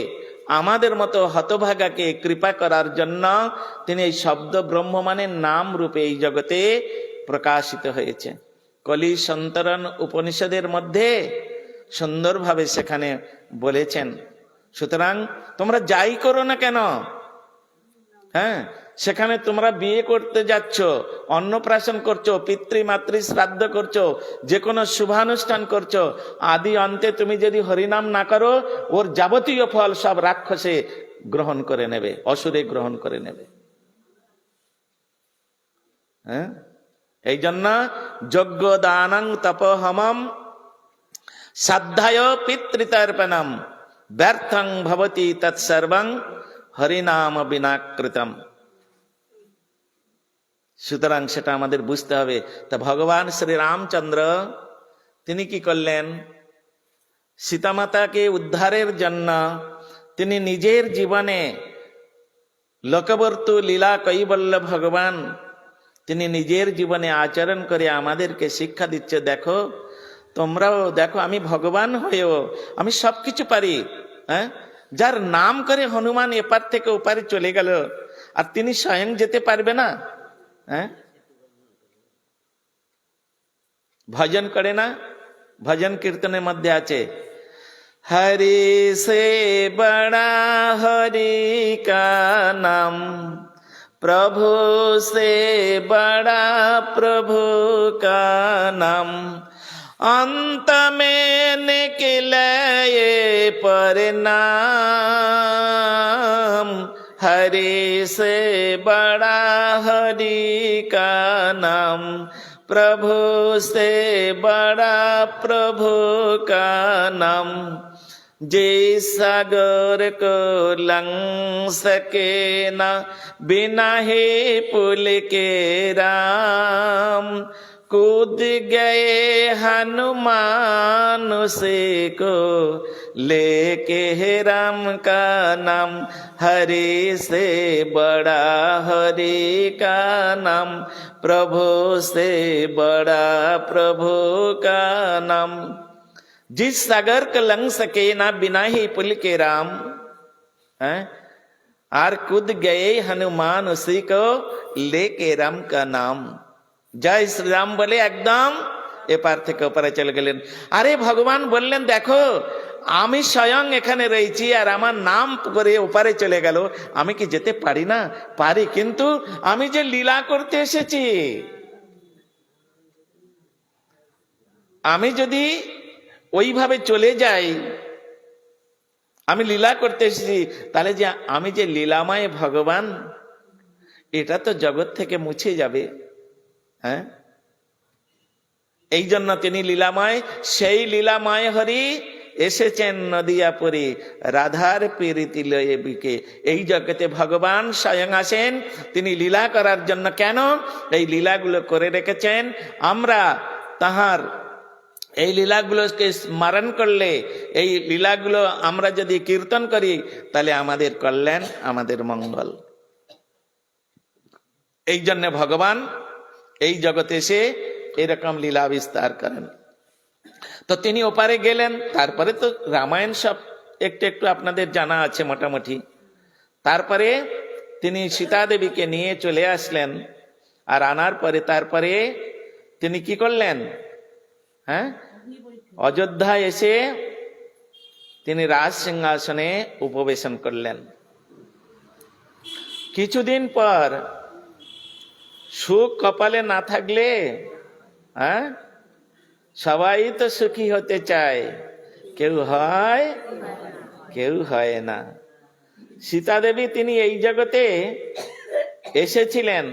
আমাদের মতো হতভাগাকে কৃপা করার জন্য তিনি এই শব্দ ব্রহ্ম মানে নাম রূপে এই জগতে প্রকাশিত হয়েছে। কলি সন্তরণ উপনিষদের মধ্যে সুন্দরভাবে সেখানে বলেছেন। সুতরাং তোমরা যাই করো না কেন, হ্যাঁ, সেখানে তোমরা বিয়ে করতে যাচ্ছ, অন্নপ্রাশন করছো, পিতৃমাতৃ শ্রাদ্ধ করছো, যে কোনো শুভানুষ্ঠান করছো, আদি অন্তে তুমি যদি হরিনাম না করো, ওর যাবতীয় ফল সব রাক্ষসে গ্রহণ করে নেবে, অসুরে গ্রহণ করে নেবে। হ্যাঁ, এই জন্য যজ্ঞ দানং তপোহমম সাধ্যায় পিতৃতর্পণম ব্যর্থং ভবতি তৎসর্বং হরিনাম বিনাকৃতম। সুতরাং সেটা আমাদের বুঝতে হবে। তা ভগবান শ্রী রামচন্দ্র তিনি কি করলেন? সীতামাতাকে উদ্ধারের জন্য তিনি নিজের জীবনে লোকবর্তু লীলা কৈবল্য ভগবান তিনি নিজের জীবনে আচরণ করে আমাদেরকে শিক্ষা দিচ্ছে, দেখো তোমরাও দেখো, আমি ভগবান হয়েও আমি সবকিছু পারি। হ্যাঁ, যার নাম করে হনুমান এপার থেকে ওপারে চলে গেল, আর তিনি স্বয়ং যেতে পারবে না? হ্যাঁ, ভজন করে না? ভজন কীর্তনের মধ্যে আছে, হরি সে বড়া হরি কা নাম, প্রভু সে বড়া প্রভু কা নাম, अंत में निकले ये परिणाम, हरि से बड़ा हरि का नाम, प्रभु से बड़ा प्रभु का नाम। जे सागर को लंघ सके ना बिना हे पुल के राम, कूद गए हनुमान उसी को लेके है राम का नाम, हरि से बड़ा हरि का नाम, प्रभु से बड़ा प्रभु का नाम। जिस सागर को लंघ सके ना बिना ही पुल के राम, আর कूद गए हनुमान उसी को लेके राम का नाम। জয় শ্রীরাম বলে একদম এপার থেকে ওপারে চলে গেলেন। আরে ভগবান বললেন দেখো আমি স্বয়ং এখানে রয়েছি আর আমার নাম করে ওপারে চলে গেল, আমি কি যেতে পারি না? পারি, কিন্তু আমি যে লীলা করতে এসেছি, আমি যদি ওইভাবে চলে যাই, আমি লীলা করতে এসেছি, তাহলে যে আমি যে লীলাময় ভগবান, এটা তো জগৎ থেকে মুছে যাবে। হ্যাঁ, এই জন্য তিনি লীলাময়, সেই লীলাময় হরি এসেছেন নদিয়াপুরে রাধার প্রীতি লয়ে বিকে। এই জগতে ভগবান স্বয়ং আসেন তিনি লীলা করার জন্য। কেন? এই লীলাগুলো করে রেখেছেন। আমরা তাহার এই লীলাগুলোকে স্মরণ করলে, এই লীলাগুলো আমরা যদি কীর্তন করি, তাহলে আমাদের কল্যাণ, আমাদের মঙ্গল। এই জন্য ভগবান এই জগতে এসে এরকম লীলা বিস্তার করেন। তো তিনি ওপারে গেলেন, তারপরে তো রামায়ণ সব একটু একটু আপনাদের জানা আছে মোটামুটি। তারপরে তিনি সীতা দেবীকে নিয়ে চলে আসলেন, আর আনার পরে তারপরে তিনি কি করলেন? হ্যাঁ, অযোধ্যায় এসে তিনি রাজ সিংহাসনে উপবেশন করলেন। কিছুদিন পর সুখ কপালে না থাকলে হ্যাঁ সবাই তো সুখী হতে চায়, কেউ হয় কেউ হয় না। সীতা দেবী তিনি এই জগতে এসেছিলেন,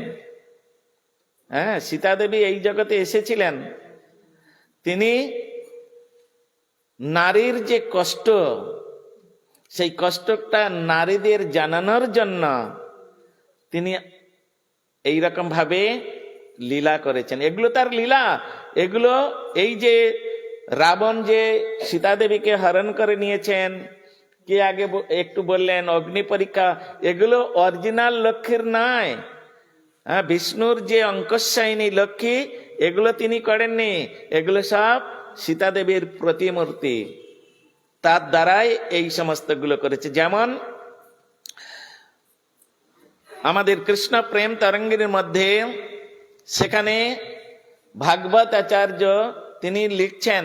হ্যাঁ সীতা দেবী এই জগতে এসেছিলেন, তিনি নারীর যে কষ্ট, সেই কষ্টটা নারীদের জানানোর জন্য তিনি এইরকম ভাবে লীলা করেছেন। এগুলো তার লীলা। এগুলো এই যে রাবণ যে সীতা দেবীকে হরণ করে নিয়েছেন, কে আগে একটু বললেন অগ্নি পরীক্ষা, এগুলো অরিজিনাল লক্ষ্মীর নয়। হ্যাঁ, বিষ্ণুর যে অঙ্কশায়িনী লক্ষ্মী, এগুলো তিনি করেননি, এগুলো সব সীতা দেবীর প্রতিমূর্তি, তার দ্বারাই এই সমস্ত গুলো করেছে। যেমন আমাদের কৃষ্ণ প্রেম তরঙ্গের মধ্যে সেখানে ভাগবত আচার্য তিনি লিখছেন,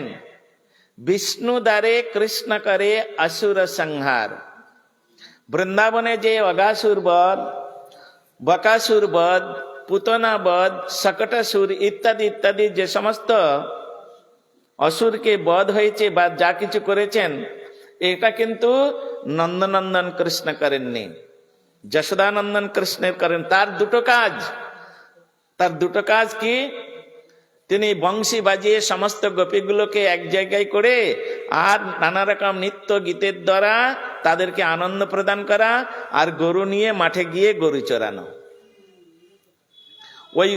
বিষ্ণু দ্বারে কৃষ্ণ করে অসুর সংহার। বৃন্দাবনে যে অগাসুর বধ, বকাসুর বধ, পুতনা বধ, शकटासुर ইত্যাদি ইত্যাদি যে সমস্ত অসুরকে বধ হয়েছে বা যা কিছু করেছেন, এটা কিন্তু নন্দনন্দন কৃষ্ণ করেননি, যশোদানন্দন কৃষ্ণের করেন। তার দুটো কাজ কি? তিনি বংশী বাজিয়ে সমস্ত গোপীগুলোকে এক জায়গায় করে আর নানা রকম নৃত্য গীতের দ্বারা তাদেরকে আনন্দ প্রদান করা, আর গরু নিয়ে মাঠে গিয়ে গরু চড়ানো। ওই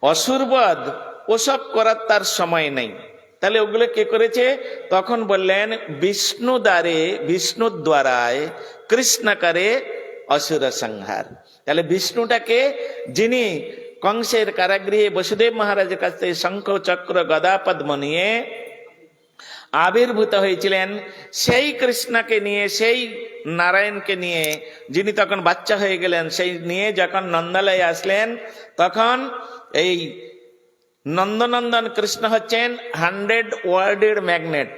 অসুরবধ ওসব করার তার সময় নেই। তাহলে ওগুলো কে করেছে? তখন বললেন বিষ্ণু দ্বারায় কৃষ্ণ করে অসুর সংহার। তাহলে বিষ্ণুটাকে, যিনি কংসের কারাগৃহে বসুদেব মহারাজের কাছ থেকে শঙ্খ চক্র গদা পদ্ম নিয়ে আবির্ভূত হয়েছিলেন, সেই কৃষ্ণকে নিয়ে, সেই নারায়ণকে নিয়ে, যিনি তখন বাচ্চা হয়ে গেলেন, সেই নিয়ে যখন নন্দালয়ে আসলেন, তখন এই নন্দনন্দন কৃষ্ণ হচ্ছেন 100 ওয়ার্ডের ম্যাগনেট।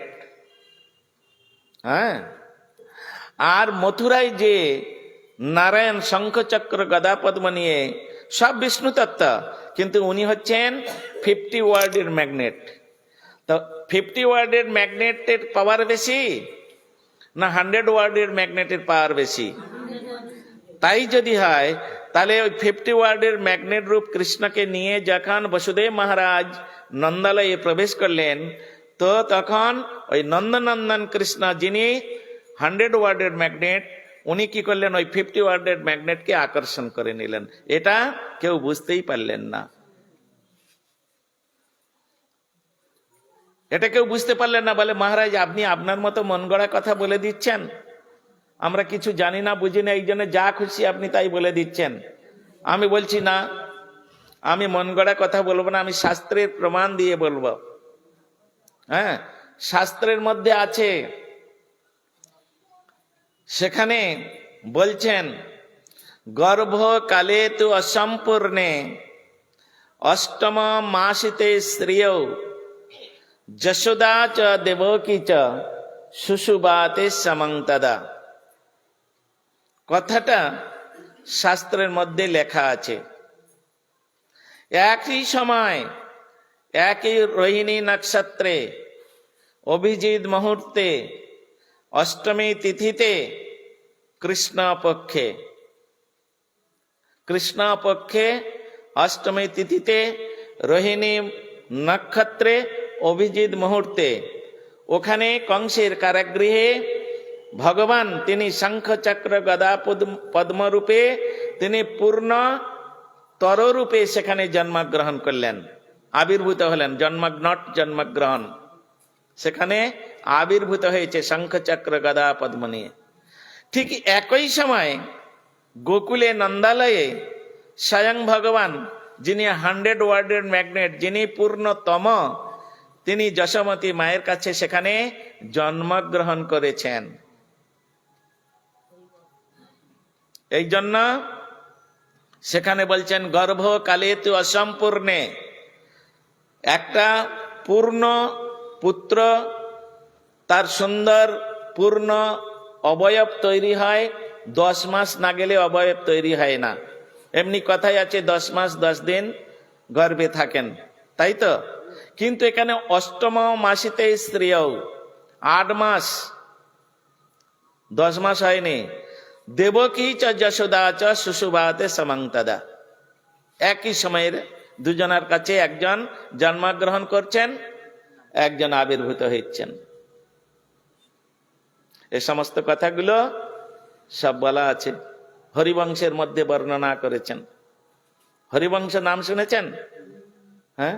হ্যাঁ, আর মথুরায় যে নারায়ণ শঙ্খচক্র গদা পদ্ম নিয়ে, সব বিষ্ণু তত্ত্ব, কিন্তু উনি হচ্ছেন 50 ওয়ার্ডের ম্যাগনেট। তো 50 ওয়ার্ডের ম্যাগনেটের পাওয়ার বেশি না 100 ওয়ার্ডের ম্যাগনেটের পাওয়ার বেশি? তাই যদি হয়, তাহলে ওই 50 ওয়ার্ডের ম্যাগনেট রূপ কৃষ্ণকে নিয়ে যখন বসুদেব মহারাজ নন্দালয়ে প্রবেশ করলেন, তো তখন ওই নন্দনন্দন কৃষ্ণ যিনি 100 ওয়ার্ডের ম্যাগনেট, উনি কি করলেন, ওই 50 ওয়ার্ডের ম্যাগনেটকে আকর্ষণ করে নিলেন। এটা কেউ বুঝতেই পারলেন না, এটা কেউ বুঝতে পারলেন না। বলে, মহারাজ আপনি আপনার মতো মন গড়া কথা বলে দিচ্ছেন, আমরা কিছু জানি না বুঝি না, এই জন্য যা খুশি আপনি তাই বলে দিচ্ছেন। আমি বলছি না, আমি মন গড়া কথা বলবো না, আমি শাস্ত্রের প্রমাণ দিয়ে বলবো। হ্যাঁ, শাস্ত্রের মধ্যে আছে, সেখানে বলছেন গর্ভকালে তু অসম্পূর্ণে অষ্টম মাসিতে শ্রিয় যশোদা চ দেবকী চ শুশুবাতে সমন্তদা। কথাটা শাস্ত্রের মধ্যে লেখা আছে। একই সময় একই রোহিণী নক্ষত্রে অভিজিৎ মুহূর্তে অষ্টমী তিথিতে কৃষ্ণপক্ষে অষ্টমী তিথিতে রোহিণী নক্ষত্রে অভিজিৎ মুহূর্তে ওখানে কংসের কারাগৃহে ভগবান তিনি শঙ্খ চক্র গদা পদ্মরূপে তিনি পূর্ণ তররূপে সেখানে জন্মগ্রহণ করলেন, আবির্ভূত হলেন। নট জন্মগ্রহণ, সেখানে আবির্ভূত হয়েছে শঙ্খ চক্র গদা পদ্ম নিয়ে। ঠিক একই সময় গোকুলে নন্দালয়ে স্বয়ং ভগবান যিনি 100 ওয়ার্ডের ম্যাগনেট, যিনি পূর্ণতম, তিনি যশোমতী মায়ের কাছে সেখানে জন্মগ্রহণ করেছেন। এই জন্য সেখানে বলছেন গর্ভকালে তু অসম্পূর্ণে, একটা পূর্ণ পুত্র তার সুন্দর পূর্ণ অবয়ব তৈরি হয়, 10 মাস না গেলে অবয়ব তৈরি হয় না। এমনি কথাই আছে 10 মাস 10 দিন গর্ভে থাকেন, তাই তো? কিন্তু এখানে অষ্টম মাসিতে স্ত্রীয় 8 মাস 10 মাস হয়নি। দেবকী চ যশোদা চ শুশুবাতে সমন্তদা, একই সময়ের দুজনের কাছে একজন জন্মগ্রহণ করছেন, একজন আবির্ভূত হচ্ছেন। এই সমস্ত কথাগুলো সব বলা আছে, হরিবংশের মধ্যে বর্ণনা করেছেন। হরিবংশ নাম শুনেছেন? হ্যাঁ,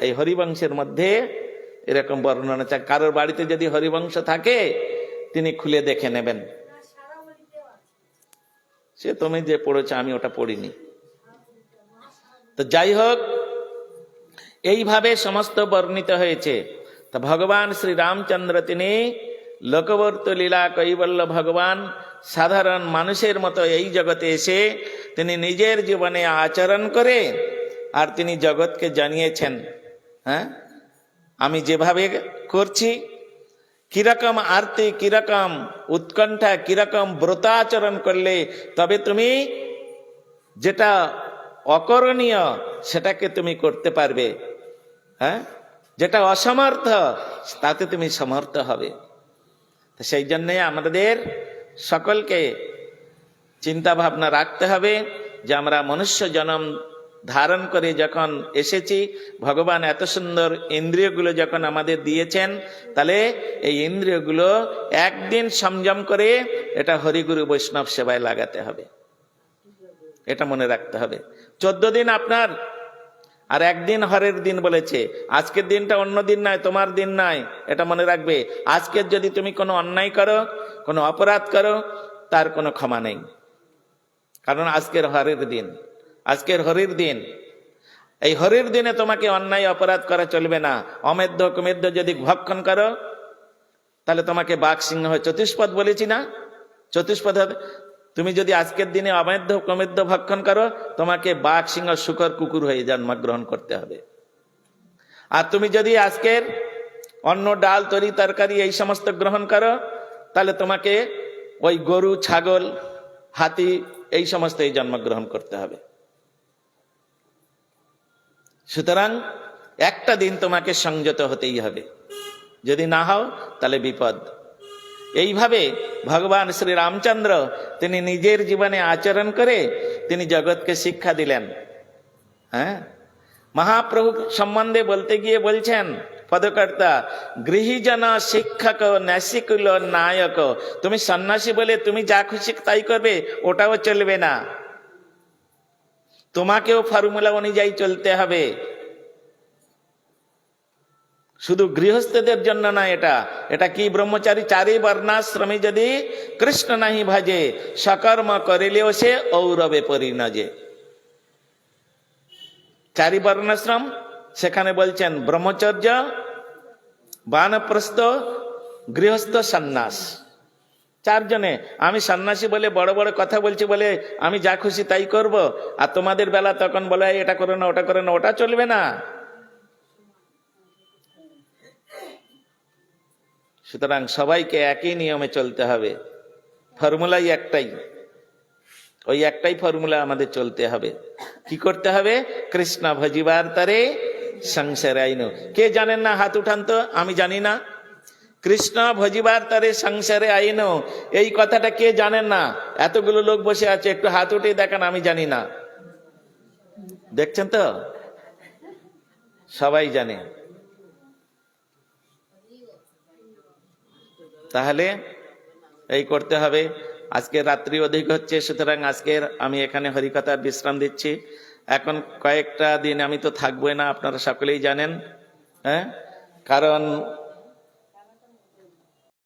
এই হরিবংশের মধ্যে এরকম বর্ণনা আছে। কারোর বাড়িতে যদি হরিবংশ থাকে তিনি খুলে দেখে নেবেন। সে তুমি যে পড়েছো, আমি ওটা পড়িনি। তো যাই হোক, এইভাবে সমস্ত বর্ণিত হয়েছে। তো ভগবান শ্রী রামচন্দ্র তিনি লোকবর্ত লীলা কৈবল্য ভগবান সাধারণ মানুষের মতো এই জগতে এসে তিনি নিজের জীবনে আচরণ করে আর তিনি জগৎকে জানিয়েছেন, হ্যাঁ আমি যেভাবে করছি, কিরকম আরতি, কিরকম উৎকণ্ঠা, কিরকম ব্রতাচরণ করলে তবে তুমি যেটা অকরণীয় সেটাকে তুমি করতে পারবে, হ্যাঁ যেটা অসমর্থ তাতে তুমি সমর্থ হবে। সেই জন্যে আমাদের সকলকে চিন্তা ভাবনা রাখতে হবে যে আমরা মনুষ্য জন্ম ধারণ করে যখন এসেছি, ভগবান এত সুন্দর ইন্দ্রিয়গুলো যখন আমাদের দিয়েছেন, তাহলে এই ইন্দ্রিয়গুলো একদিন সংযম করে এটা হরিগুরু বৈষ্ণব সেবায় লাগাতে হবে, এটা মনে রাখতে হবে। 14 দিন আপনার আর একদিন হরের দিন বলেছে। আজকের দিনটা অন্য দিন নয়, তোমার দিন নয়, এটা মনে রাখবে। আজকের যদি তুমি কোনো অন্যায় করো, কোনো অপরাধ করো, তার কোনো ক্ষমা নেই, কারণ আজকের হরের দিন, আজকের হরির দিন। এই হরির দিনে তোমাকে অন্যায় অপরাধ করা চলবে না। অমেধ্য কুমেধ্য যদি ভক্ষণ করো তাহলে তোমাকে বাঘ সিংহ হয়। চতুষ্পদ বলেছি না, চতুষ্পদ হবে। তুমি যদি আজকের দিনে অমেধ্য কুমেধ্য ভক্ষণ করো, তোমাকে বাঘ সিংহ শুকর কুকুর হয়ে জন্মগ্রহণ করতে হবে। আর তুমি যদি আজকের অন্ন ডাল তরি তরকারি এই সমস্ত গ্রহণ করো, তাহলে তোমাকে ওই গরু ছাগল হাতি এই সমস্ত জন্মগ্রহণ করতে হবে। সুতরাং একটা দিন তোমাকে সংযত হতেই হবে, যদি না হও তাহলে বিপদ। এইভাবে ভগবান শ্রী রামচন্দ্র তিনি নিজের জীবনে আচরণ করে তিনি জগৎকে শিক্ষা দিলেন। হ্যাঁ, মহাপ্রভু সম্বন্ধে বলতে গিয়ে বলছেন পদকর্তা, গৃহীজন, শিক্ষক, ন্যাসিকুল, নায়ক। তুমি সন্ন্যাসী বলে তুমি যা খুশি তাই করবে, ওটাও চলবে না। তোমাকেও ফর্মুলা অনুযায়ী চলতে হবে। শুধু গৃহস্থদের জন্য না, এটা কি ব্রহ্মচারী চারি বর্ণাশ্রমী যদি কৃষ্ণ নাহি ভাজে, সকর্ম করিলেও সে ঔরবে পরিণজে। চারি বর্ণাশ্রম, সেখানে বলছেন ব্রহ্মচর্য, বানপ্রস্থ, গৃহস্থ, সন্ন্যাস। চারজনে। আমি সন্ন্যাসী বলে বড় বড় কথা বলছি বলে আমি যা খুশি তাই করব, আর তোমাদের বেলা তখন বলে এটা করো না, ওটা করো না, ওটা চলবে না। সুতরাং সবাইকে একই নিয়মে চলতে হবে। ফর্মুলাই একটাই, ওই একটাই ফর্মুলা আমাদের চলতে হবে। কি করতে হবে? কৃষ্ণ ভজিবার তারে সংসারে আইন। কে জানেন না? হাত উঠান তো। আমি জানি না। কৃষ্ণ ভজিবার তারে সংসারে আইন, এই কথাটা কে জানেন না? এতগুলো লোক বসে আছে, একটু হাত উঠে দেখান। আমি জানি না। দেখছেন তো, সবাই জানে। তাহলে এই করতে হবে। আজকে রাত্রি অধিক হচ্ছে, সুতরাং আজকের আমি এখানে হরিকথার বিশ্রাম দিচ্ছি। এখন কয়েকটা দিন আমি তো থাকবোই না, আপনারা সকলেই জানেন। হ্যাঁ, কারণ